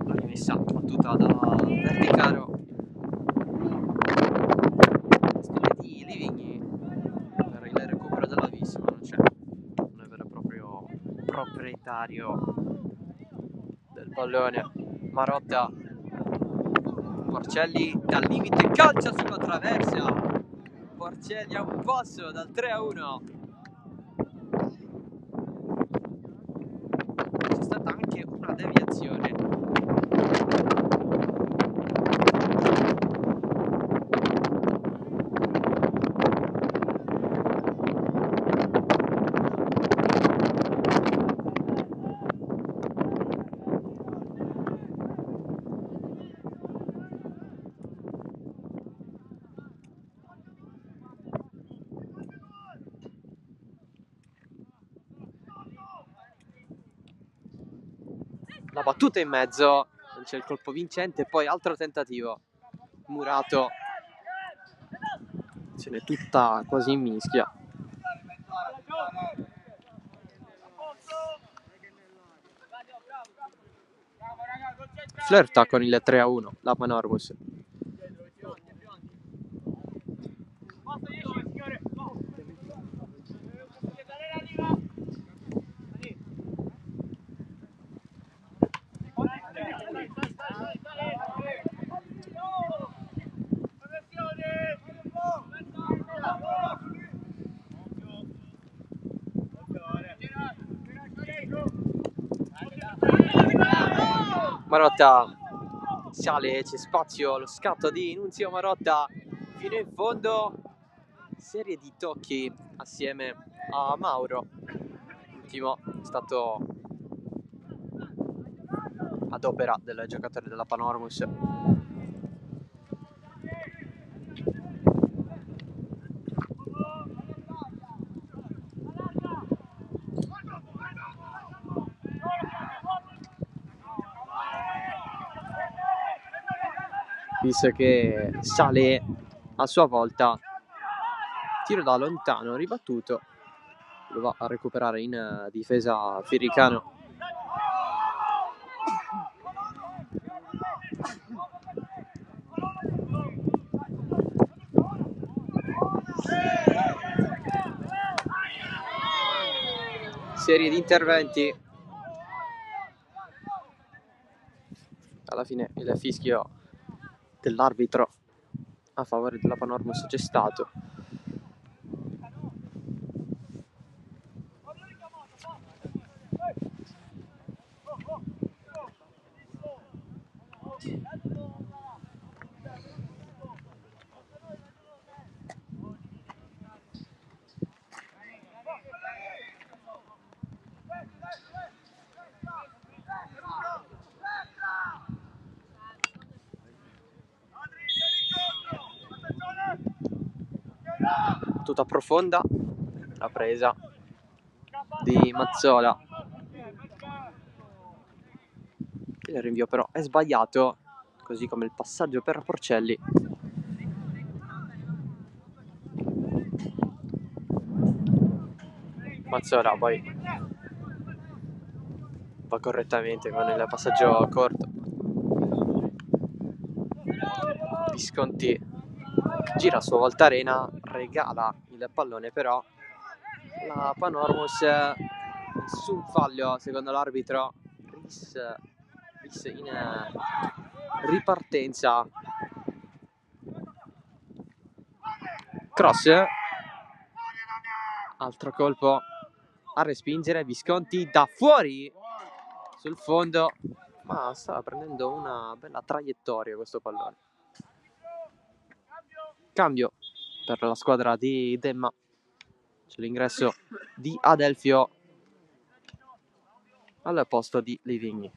La rimessa battuta da Verdicaro. Stile di Livigni per il recupero della Vis, ma non c'è. Non è vero e proprio proprietario del pallone. Marotta, Porcelli dal limite, calcia sulla traversa. Porcelli a un passo dal 3-1. C'è stata anche una deviazione. La battuta in mezzo, non c'è il colpo vincente, poi altro tentativo. Murato se n'è tutta quasi in mischia. Flirta con il 3-1 la Panormus. Marotta sale, c'è spazio, lo scatto di Nunzio Marotta fino in fondo, serie di tocchi assieme a Mauro. L'ultimo è stato ad opera del giocatore della Panormus. Visto che sale a sua volta, tiro da lontano ribattuto, lo va a recuperare in difesa Firicano. Serie di interventi, alla fine il fischio dell'arbitro a favore della Panormus c'è stato. tutta profonda, la presa di Mazzola. Il rinvio però è sbagliato, così come il passaggio per Porcelli. Mazzola poi va correttamente con il passaggio corto. Visconti gira a sua volta Arena, regala il pallone, però la Panormus, nessun fallo secondo l'arbitro. Ris in ripartenza. Cross, altro colpo a respingere. Visconti da fuori sul fondo, ma stava prendendo una bella traiettoria questo pallone. Cambio per la squadra di Demma. C'è l'ingresso di Adelfio al posto di Livigni.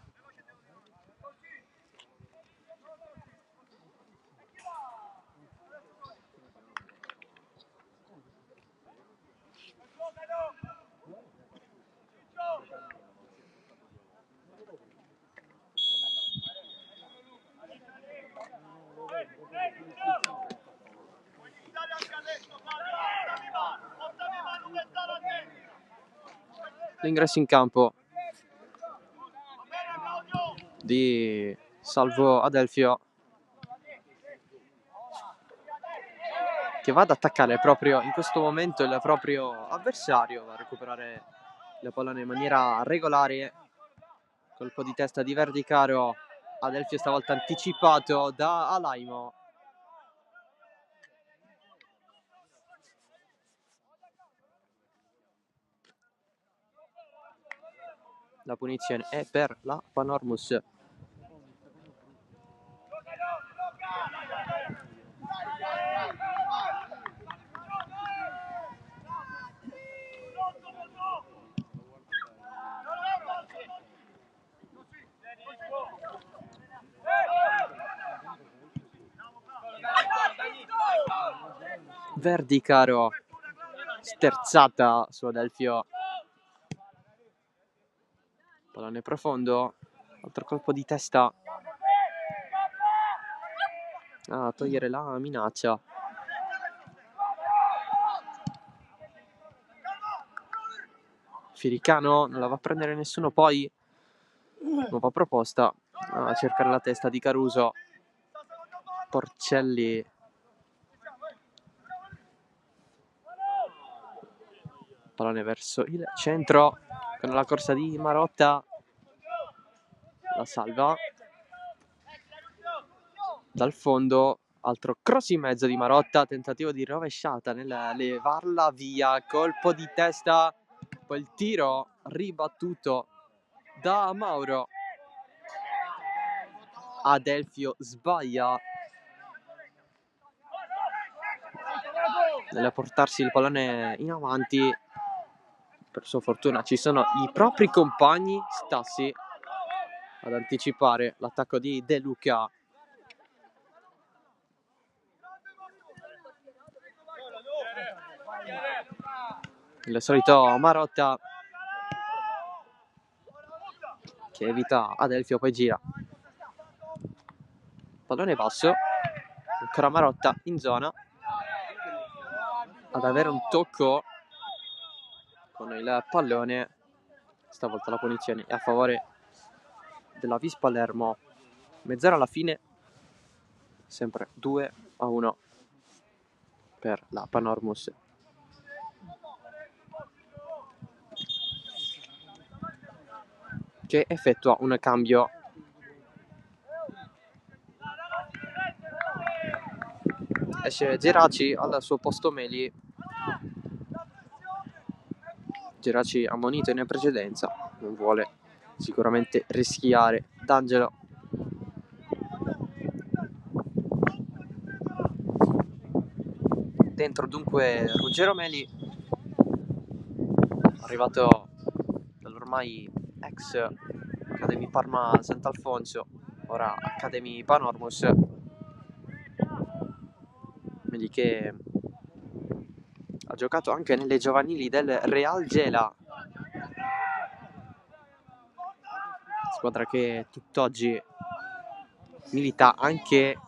L'ingresso in campo di Salvo Adelfio, che va ad attaccare proprio in questo momento il proprio avversario, va a recuperare il pallone in maniera regolare. Colpo di testa di Verdicaro, Adelfio stavolta anticipato da Alaimo. La punizione è per la Panormus. Verdicaro, sterzata su Adelfio. Pallone profondo, altro colpo di testa a togliere la minaccia. Firicano non la va a prendere nessuno, poi nuova proposta a cercare la testa di Caruso. Porcelli, pallone verso il centro con la corsa di Marotta, la salva dal fondo, altro cross in mezzo di Marotta, tentativo di rovesciata nel levarla via, colpo di testa, poi il tiro ribattuto da Mauro. Adelfio sbaglia nel portarsi il pallone in avanti. Per sua fortuna ci sono i propri compagni Stassi ad anticipare l'attacco di De Luca. Il solito Marotta che evita Adelfio, poi gira. Pallone basso, ancora Marotta in zona ad avere un tocco con il pallone. Stavolta la punizione è a favore della Vis Palermo. Mezz'ora alla fine, sempre 2-1 per la Panormus. Che effettua un cambio. Esce Geraci al suo posto Meli. Geraci ammonito in precedenza, non vuole sicuramente rischiare. D'Angelo, dentro dunque Ruggero Meli, arrivato dall'ormai ex Academy Parma Sant'Alfonso, ora Academy Panormus. Meli che giocato anche nelle giovanili del Real Gela, squadra che tutt'oggi milita anche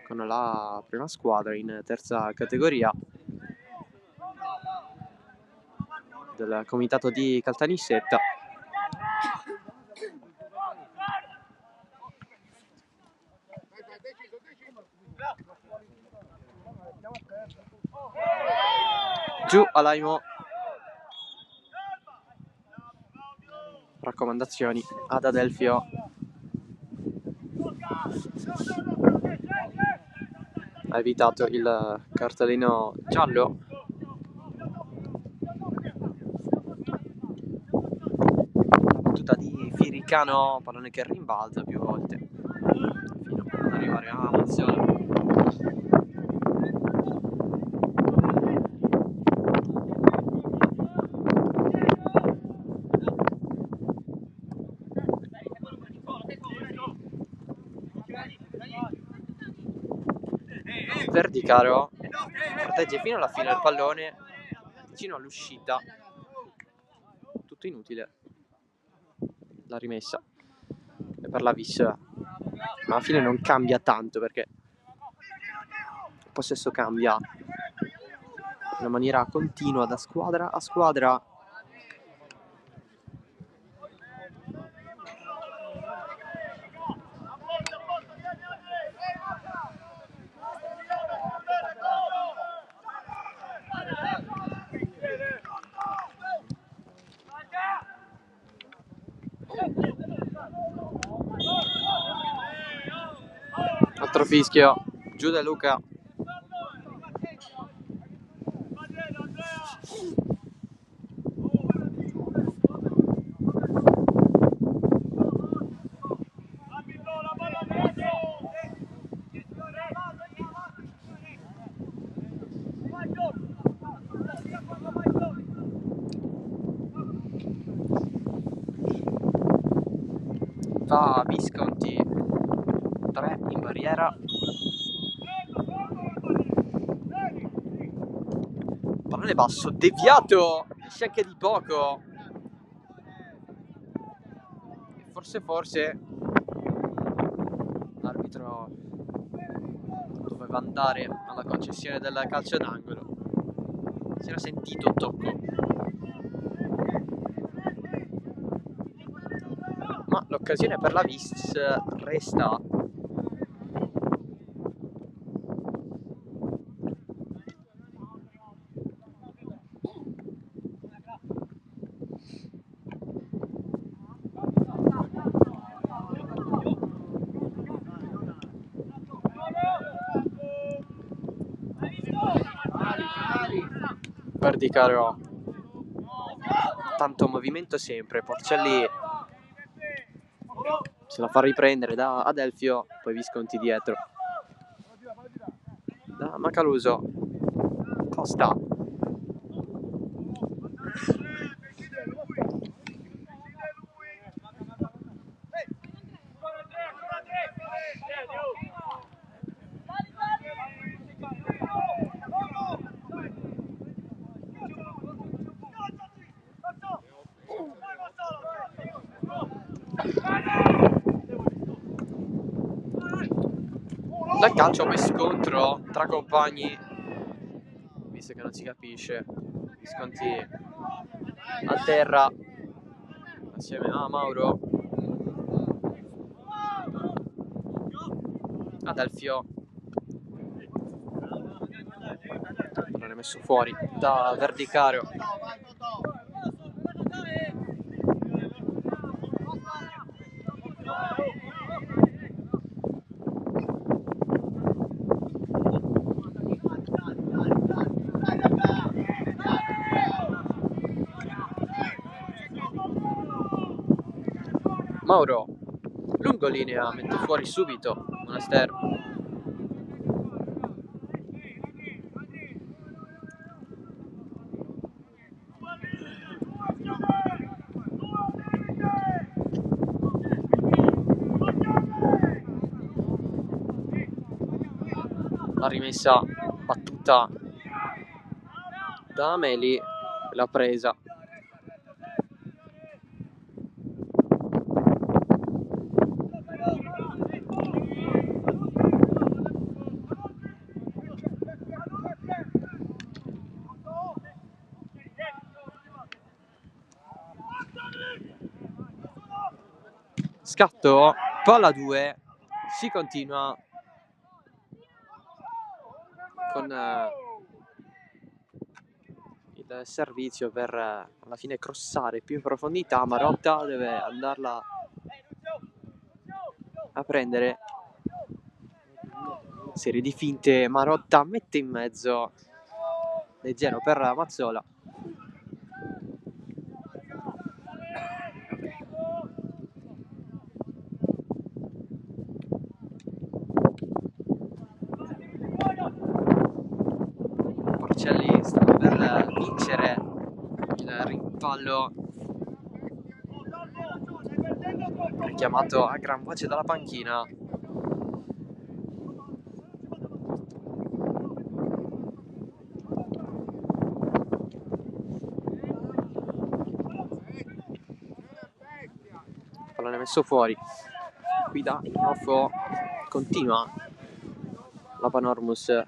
con la prima squadra in terza categoria del comitato di Caltanissetta. Giù Alaimo. Raccomandazioni ad Adelfio. Ha evitato il cartellino giallo. Battuta di Firicano, pallone che rimbalza più volte fino ad arrivare a Mazzola. Verdicaro protegge fino alla fine il pallone vicino all'uscita, tutto inutile la rimessa, e per la Vis ma alla fine non cambia tanto, perché il possesso cambia in maniera continua da squadra a squadra. Altro fischio, giù De Luca. Va Visconti, 3 in barriera. Pallone basso, deviato, esce anche di poco. Forse l'arbitro doveva andare alla concessione del calcio d'angolo. Si era sentito un tocco, ma l'occasione per la Vis resta. Verdicaro, tanto movimento sempre. Porcelli se la fa riprendere da Adelfio, poi Visconti dietro da Macaluso. Costa, dal calcio poi scontro tra compagni, visto che non si capisce. Visconti a terra assieme a Mauro. Adelfio non è messo fuori da Verdicaro. Mauro, lungolinea, mette fuori subito Monaster. La rimessa battuta da Ameli, l'ha presa. Scatto, palla 2, si continua con il servizio per alla fine crossare più in profondità. Marotta deve andarla a prendere. Serie di finte, Marotta mette in mezzo, leggero per Mazzola. Porcelli sta per vincere il rimpallo richiamato a gran voce dalla panchina. Pallone messo fuori. Qui da Innofo continua la Panormus.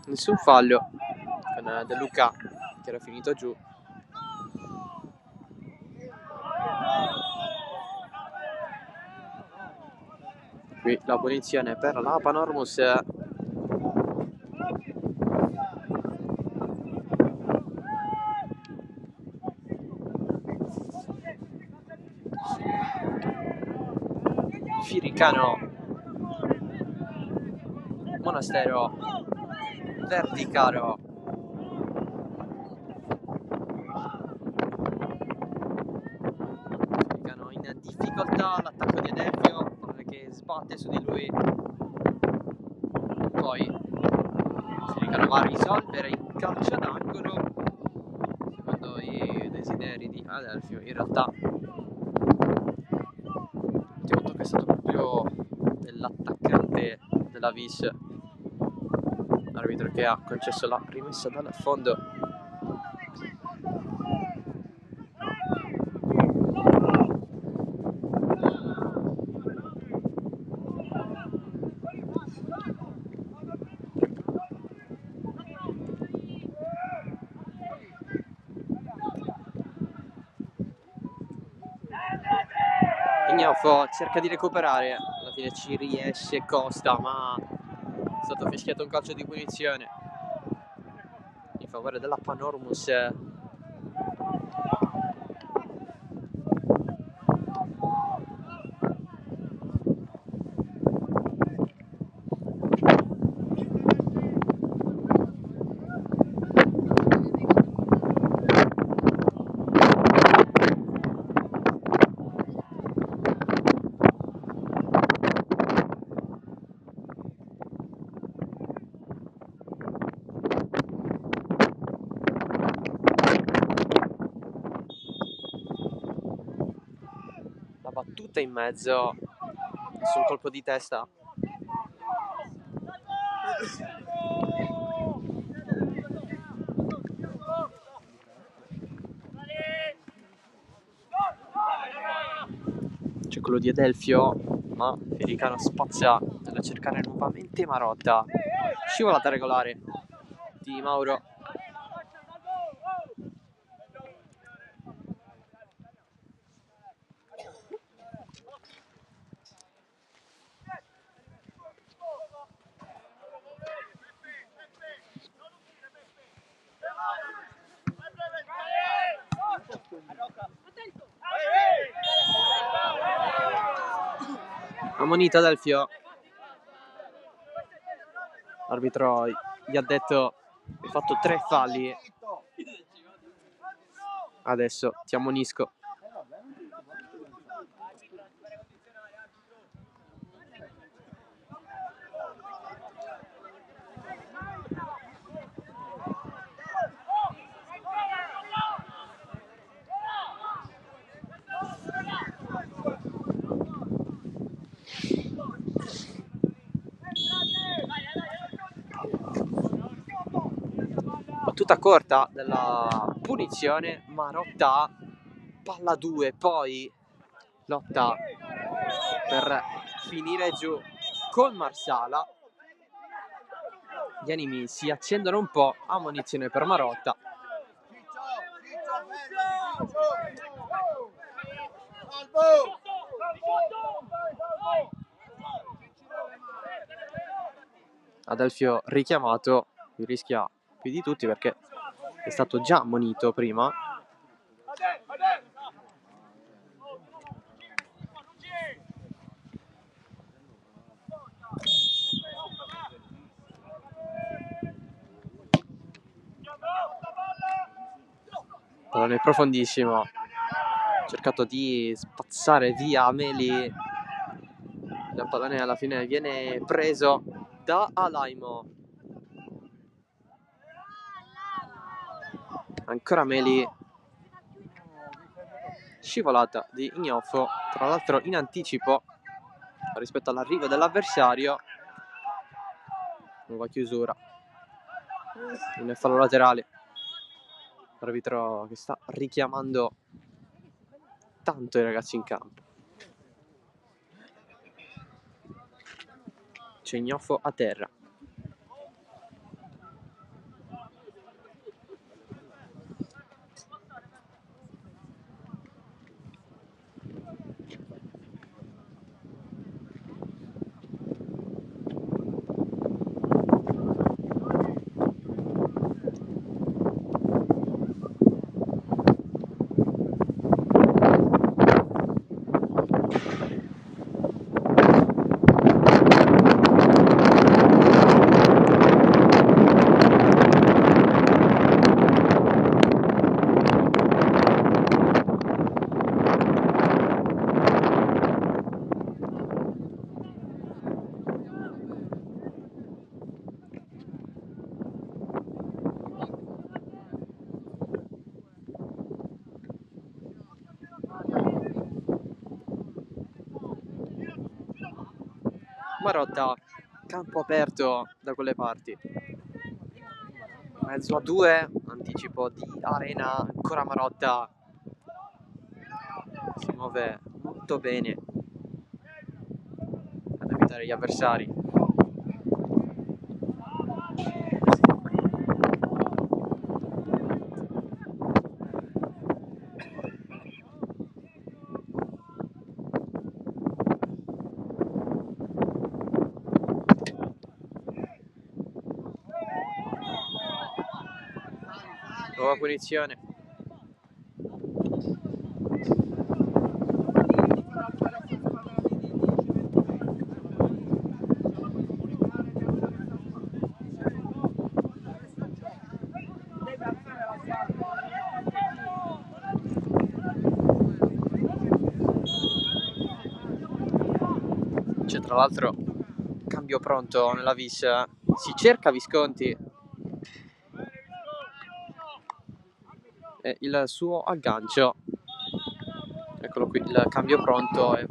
Nessun fallo con De Luca che era finito giù. Qui la punizione per la Panormus. Firicano, Monastero, Verdicaro. Firicano in difficoltà, l'attacco di Adelfio che sbatte su di lui. Poi Firicano va a risolvere in calcio d'angolo secondo i desideri di Adelfio. In realtà l'ultimo tocco è stato proprio dell'attaccante della Vis, l'arbitro che ha concesso la rimessa dal fondo. Ignofo cerca di recuperare, alla fine ci riesce Costa, ma è stato fischiato un calcio di punizione in favore della Panormus. La battuta in mezzo sul colpo di testa. C'è quello di Adelfio, ma Firicano spazia nella cercare nuovamente Marotta. Scivolata regolare di Mauro. Ammonito Adelfio. L'arbitro gli ha detto: hai fatto 3 falli, adesso ti ammonisco. tutta corta della punizione. Marotta, palla 2, poi lotta per finire giù con Marsala. Gli animi si accendono un po', ammonizione per Marotta. Adelfio richiamato, lui rischia più di tutti perché è stato già ammonito prima. Pallone profondissimo, ha cercato di spazzare via Ameli. Il pallone alla fine viene preso da Alaimo. Ancora Meli, scivolata di Ignoffo, tra l'altro in anticipo rispetto all'arrivo dell'avversario. Nuova chiusura in fallo laterale, arbitro che sta richiamando tanto i ragazzi in campo. C'è Ignoffo a terra. Marotta, campo aperto da quelle parti, mezzo a 2, anticipo di Arena. Ancora Marotta, si muove molto bene ad evitare gli avversari. Nuova punizione. C'è tra l'altro cambio pronto nella vis, si cerca Visconti e il suo aggancio. Eccolo qui, il cambio pronto, è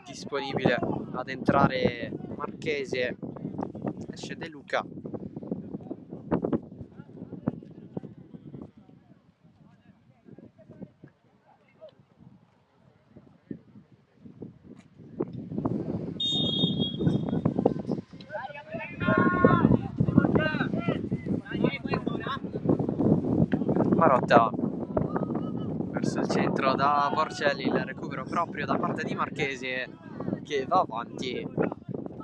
disponibile ad entrare Marchese. Esce De Luca. Marotta verso il centro da Porcelli, il recupero proprio da parte di Marchese che va avanti.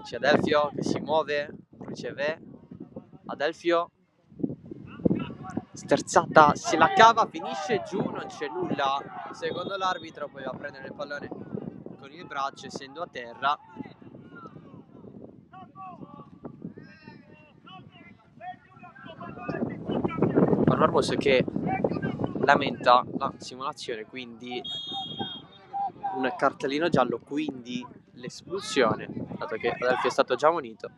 C'è Adelfio che si muove, riceve Adelfio, sterzata, se la cava, finisce giù, non c'è nulla secondo l'arbitro, poi va a prendere il pallone con il braccio essendo a terra. Marmos che lamenta la simulazione, quindi un cartellino giallo, quindi l'espulsione, dato che Adelfio è stato già munito.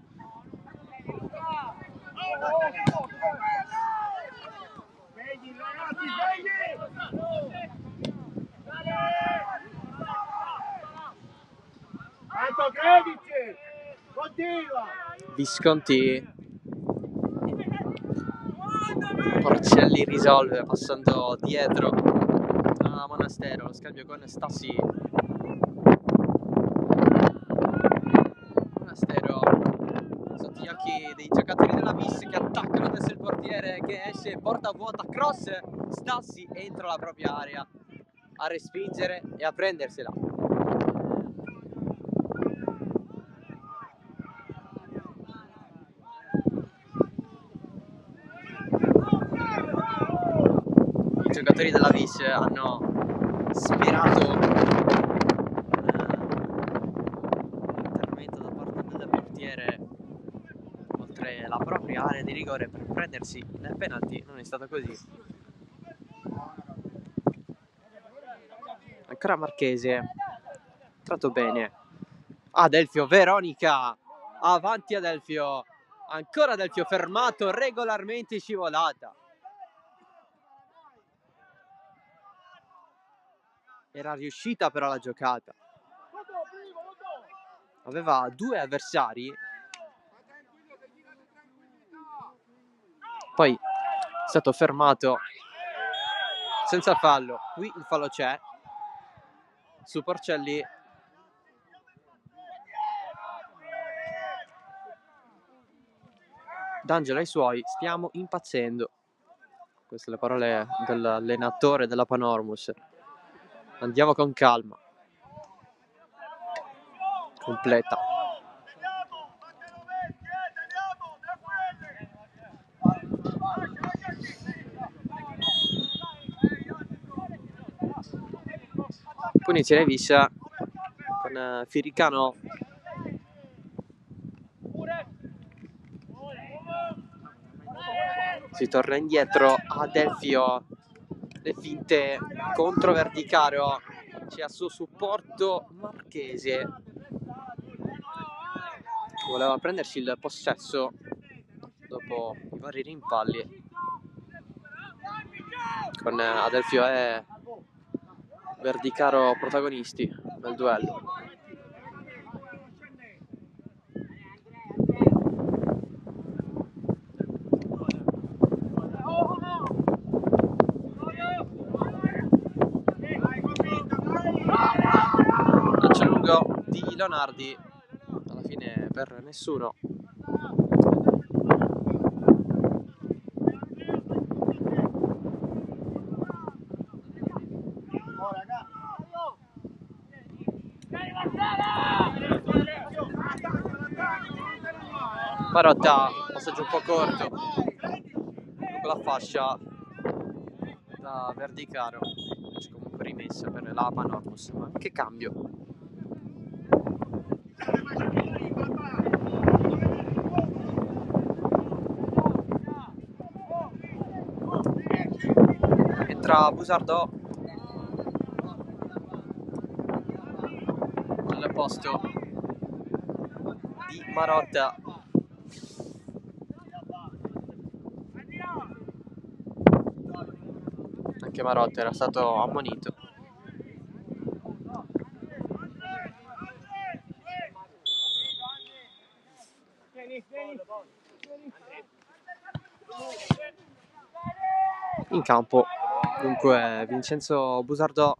Visconti Porcelli risolve passando dietro a Monastero, lo scambio con Stassi. Monastero sotto gli occhi dei giocatori della Vis che attaccano adesso il portiere che esce, porta vuota, cross, Stassi entra la propria area a respingere e a prendersela. I giocatori della Vis hanno sperato intervento da parte del portiere oltre la propria area di rigore per prendersi il penalty. Non è stato così. Ancora Marchese, tratto bene, Adelfio, Veronica, avanti Adelfio, ancora Adelfio fermato, regolarmente scivolata. Era riuscita però la giocata. Aveva due avversari. Poi è stato fermato senza fallo. Qui il fallo c'è su Porcelli. D'Angelo ai suoi, stiamo impazzendo. Queste le parole dell'allenatore della Panormus. Andiamo con calma. Completa. Punizione Viscia con Firicano. Si torna indietro, Adelfio, le finte contro Verdicaro, c'è a suo supporto Marchese, voleva prendersi il possesso dopo i vari rimpalli, con Adelfio e Verdicaro protagonisti nel duello. Lancio lungo di Leonardi, alla fine per nessuno. Marotta, passaggio un po' corto con la fascia da Verdicaro, c'è comunque rimessa per la Panormus. Ma che cambio! Entra Busardò al posto di Marotta. Anche Marotta era stato ammonito. In campo dunque Vincenzo Busardò,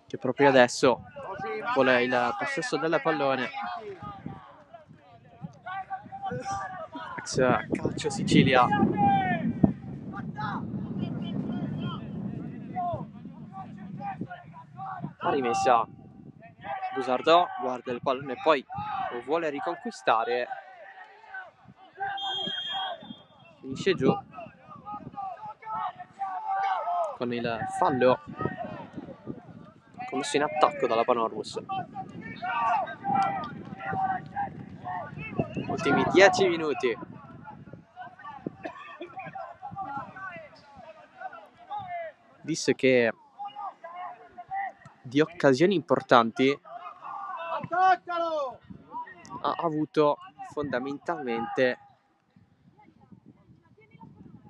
che proprio adesso vuole il possesso del pallone. Ex Calcio Sicilia. La rimessa, Busardò guarda il pallone e poi lo vuole riconquistare, finisce giù con il fallo commesso in attacco dalla Panormus. Ultimi 10 minuti. Visto che di occasioni importanti ha avuto fondamentalmente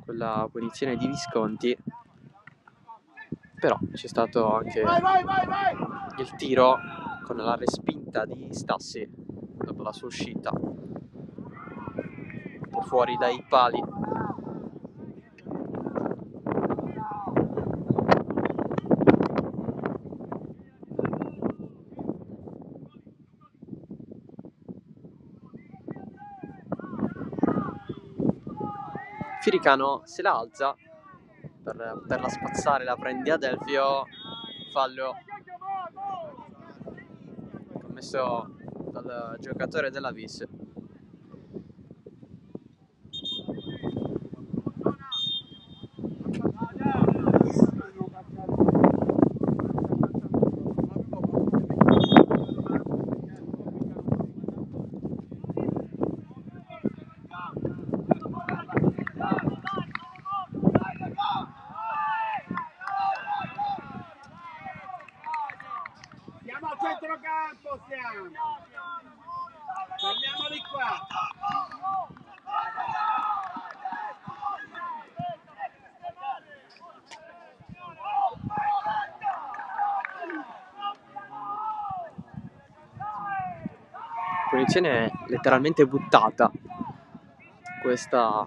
quella punizione di Visconti, però c'è stato anche il tiro con la respinta di Stassi dopo la sua uscita. fuori dai pali. Firicano se la alza per poterla spazzare, la prende Adelfio, fallo commesso dal giocatore della Vis. Siamo al centrocampo, siamo! Torniamo di qua! Punizione letteralmente buttata questa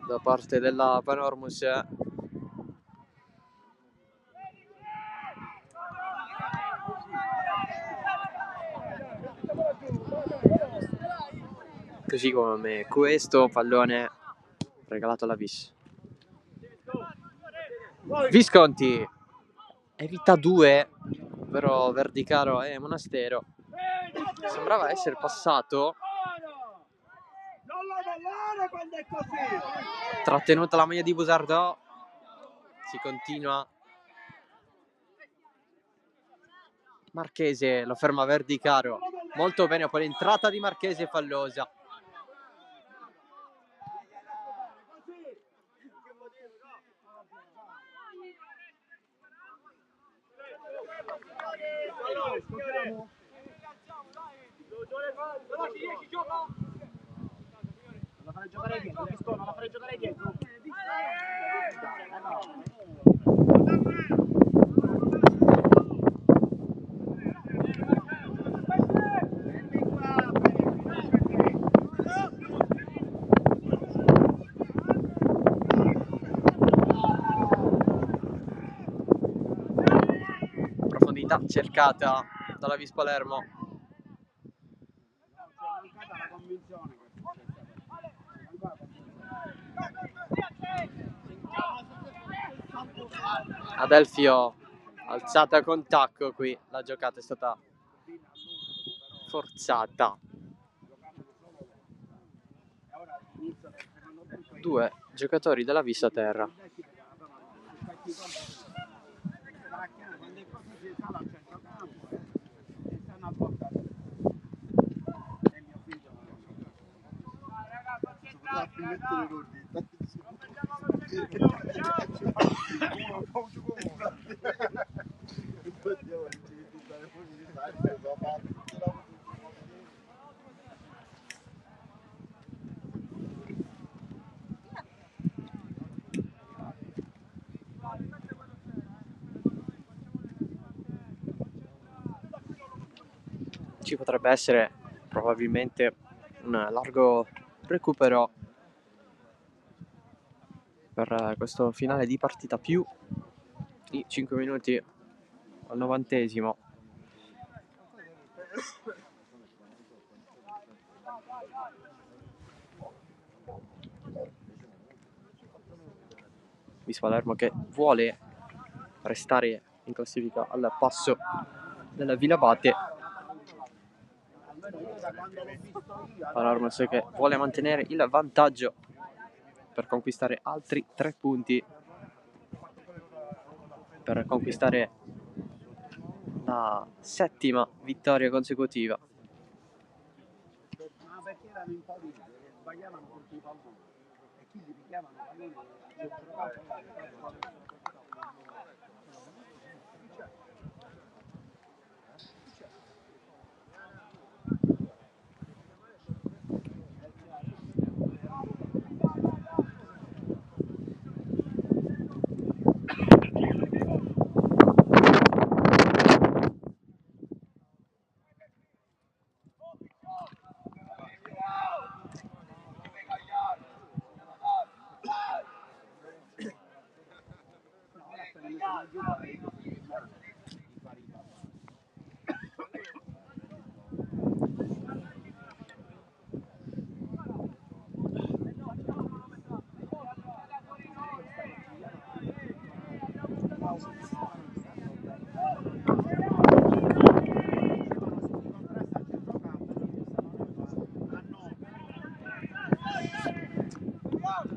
da parte della Panormus. Così come questo pallone regalato alla Vis. Visconti evita 2, però Verdicaro e Monastero. Sembrava essere passato. Non la mollare quando è così! Trattenuta la maglia di Busardò. Si continua. Marchese lo ferma Verdicaro. Molto bene, poi l'entrata di Marchese fallosa. La farei giocare dietro, la farei giocare dietro. Profondità cercata dalla Vis Palermo. Adelfio alzata con tacco, qui la giocata è stata forzata. 2 giocatori della Vis a terra. Ci potrebbe essere probabilmente un largo recupero per questo finale di partita, più i 5 minuti al 90°. Vis Palermo che vuole restare in classifica al passo della Villa Abate. Palermo che vuole mantenere il vantaggio per conquistare altri 3 punti, per conquistare la 7ª vittoria consecutiva. Ma perché erano in pallone, sbagliavano contro i palloni e quindi richiamano palloni.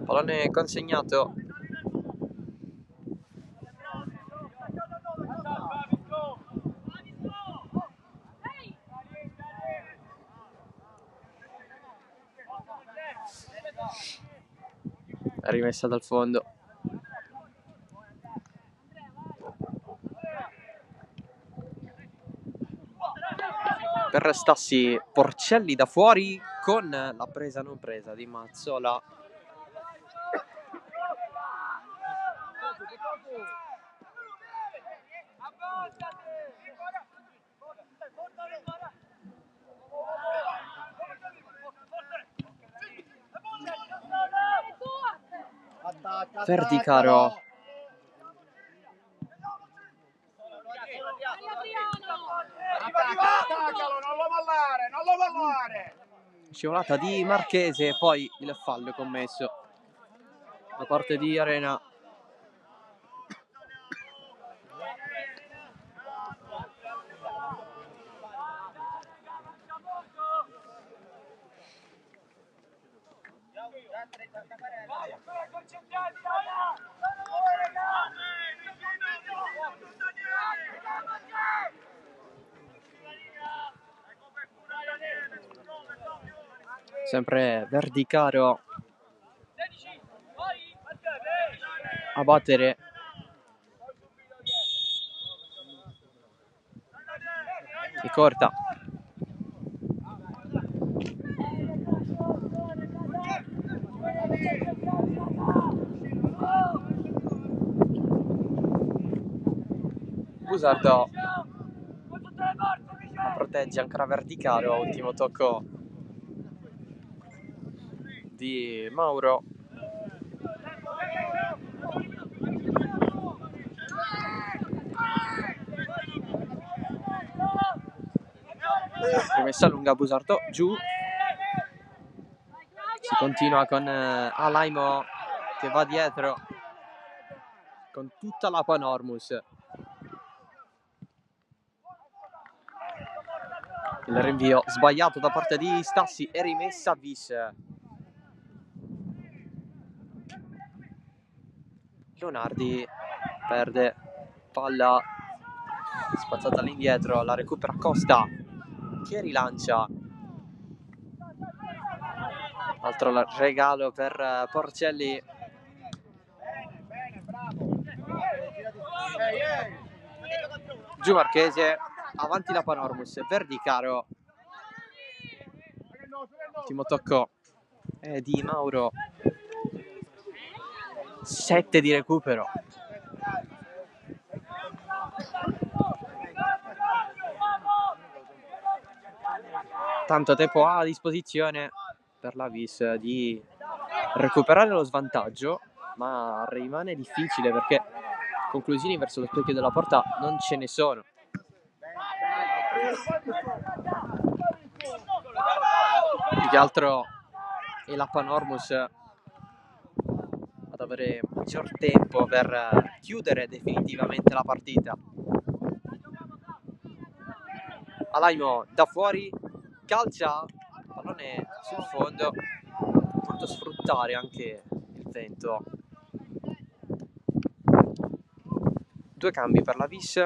Pallone consegnato. Rimessa dal fondo. Per Stassi, Porcelli da fuori con la presa non presa di Mazzola. Verdicaro. Attaccalo, non lo mollare, non lo mollare. Scivolata di Marchese, poi il fallo commesso da parte di Arena. Sempre Verdicaro a battere. Di corta. Busardo protegge ancora Verdicaro. Ultimo tocco di Mauro. Rimessa lunga Busardo giù. Si continua con Alaimo che va dietro con tutta la Panormus. Il rinvio sbagliato da parte di Stassi e rimessa Vis. Leonardi perde palla spazzata all'indietro, la recupera Costa che rilancia. Altro regalo per Porcelli. Giù Marchese, avanti la Panormus, Verdicaro. Ultimo tocco di Mauro. 7 di recupero. Tanto tempo a disposizione per la Vis di recuperare lo svantaggio, ma rimane difficile perché conclusioni verso lo specchio della porta non ce ne sono. Più che altro è la Panormus ad avere maggior tempo per chiudere definitivamente la partita. Alaimo da fuori, calcia, pallone sul fondo, ha potuto sfruttare anche il vento. 2 cambi per la Vis,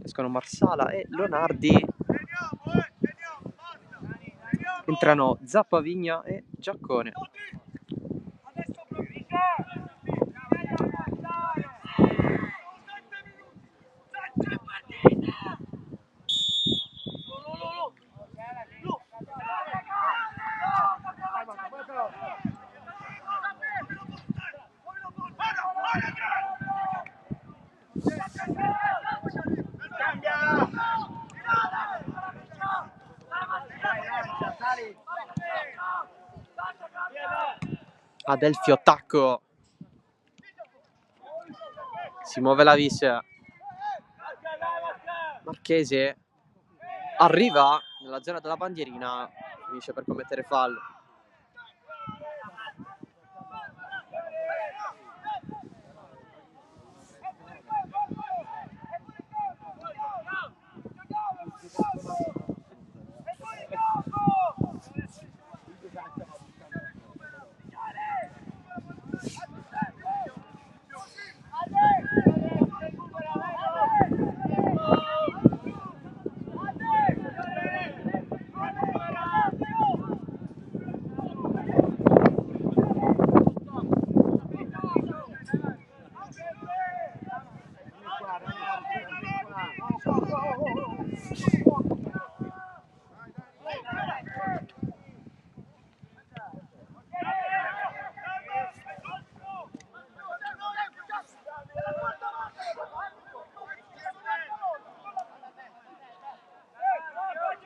escono Marsala e Leonardi, entrano Zappavigna e Giaccone. Adelfio Tacco Si muove la Vis. Marchese arriva nella zona della bandierina, finisce per commettere fallo.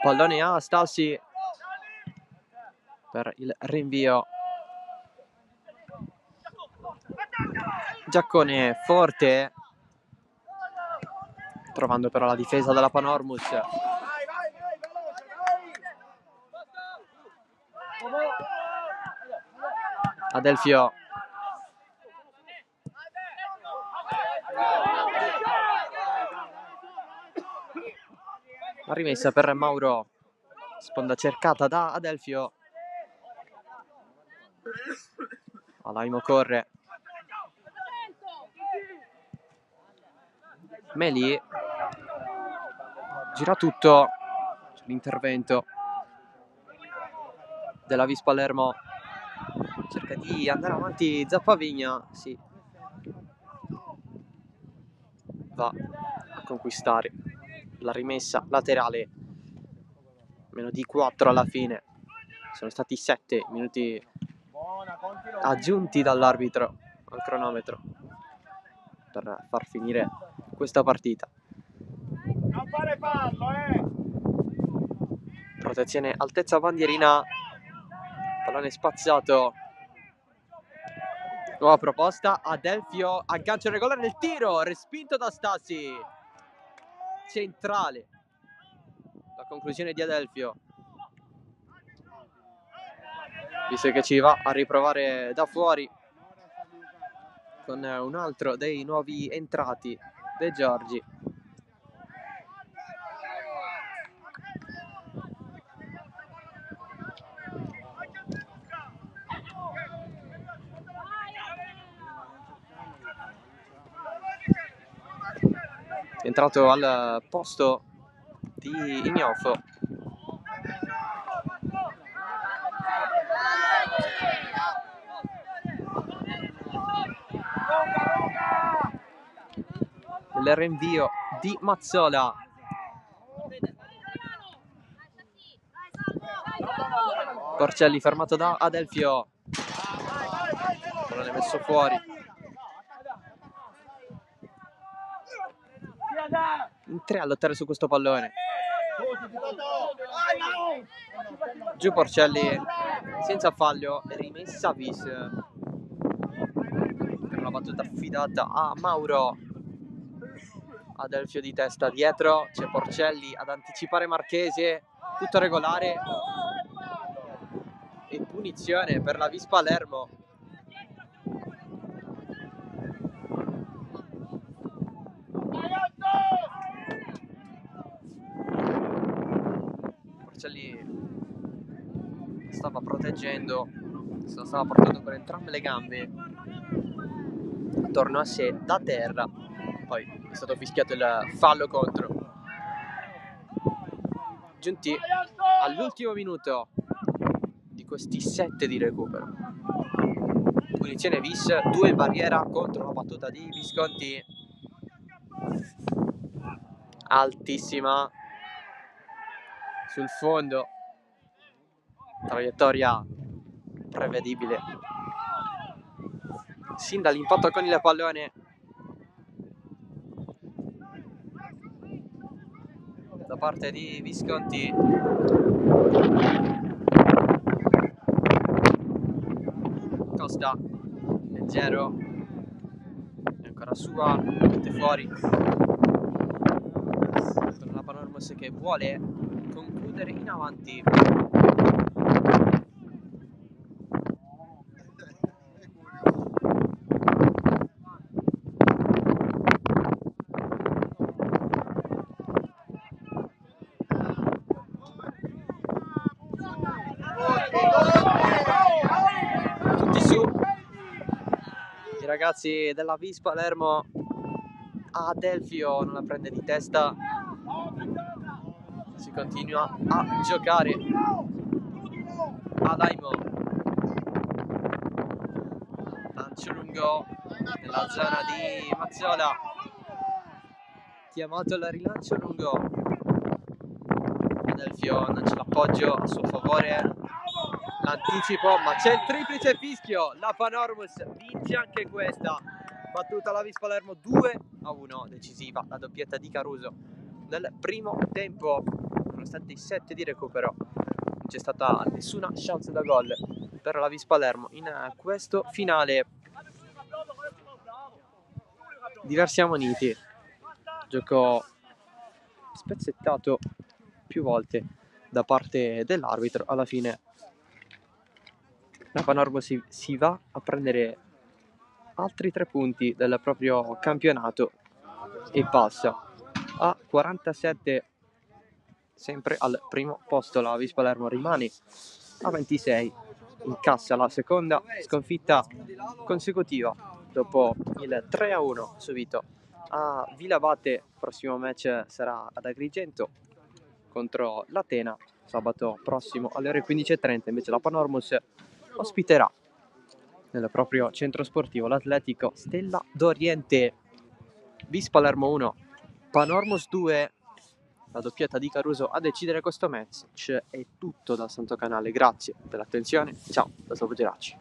Pallone a Stassi per il rinvio. Giaccone forte, trovando però la difesa della Panormus. Vai, veloce, vai! Adelfio. La rimessa per Mauro. Sponda cercata da Adelfio. Alaimo corre. Meli gira tutto. C'è l'intervento della Vis Palermo. Cerca di andare avanti Zappavigna. Sì. Va a conquistare la rimessa laterale. Meno di 4 alla fine. Sono stati 7 minuti aggiunti dall'arbitro al cronometro per far finire questa partita. Non fare fallo, Protezione altezza bandierina. Pallone spazzato. Nuova proposta. Adelfio aggancia regolare nel tiro. Respinto da Stassi. Centrale. La conclusione di Adelfio. Visto che ci va a riprovare da fuori con un altro dei nuovi entrati, De Giorgi. È entrato al posto di Ignofo. Il rinvio di Mazzola. Porcelli fermato da Adelfio. Non è messo fuori. In 3 a lottare su questo pallone. Giù Porcelli senza fallo. Rimessa Vis. Per una battuta affidata a Mauro. Adelfio di testa dietro, c'è Porcelli ad anticipare Marchese, tutto regolare e punizione per la Vis Palermo. Porcelli stava proteggendo, se lo stava portando con entrambe le gambe attorno a sé da terra. Poi è stato fischiato il fallo contro. Giunti all'ultimo minuto di questi 7 di recupero. Punizione Vis, 2 in barriera contro la battuta di Visconti. Altissima sul fondo. Traiettoria prevedibile. Sin dall'impatto con il pallone. Da parte di Visconti. Costa leggero e ancora zona sua, mette fuori con la Panormos che vuole concludere in avanti. Tutti su, i ragazzi della Vis Palermo. Adelfio non la prende di testa, si continua a giocare. Alaimo, lancio lungo nella zona di Mazzola, chiamato il rilancio lungo. Adelfio non c'è l'appoggio a suo favore, l'anticipo, ma c'è il triplice fischio. La Panormus vince anche questa, battuta la Vis Palermo 2-1, decisiva la doppietta di Caruso nel primo tempo. Nonostante i 7 di recupero non c'è stata nessuna chance da gol per la Vis Palermo in questo finale. Diversi ammoniti, gioco spezzettato più volte da parte dell'arbitro. Alla fine la Panormo si va a prendere altri 3 punti del proprio campionato e passa a 47, sempre al primo posto. La Vis Palermo rimane a 26, incassa la seconda sconfitta consecutiva dopo il 3-1 subito a Vilabate. Il prossimo match sarà ad Agrigento contro l'Atena sabato prossimo alle ore 15:30. Invece la Panormus ospiterà nel proprio centro sportivo l'Atletico Stella d'Oriente. Vis Palermo 1, Panormus 2, la doppietta di Caruso a decidere questo match. È tutto dal Santo Canale, grazie per l'attenzione, ciao da Salvo Geraci.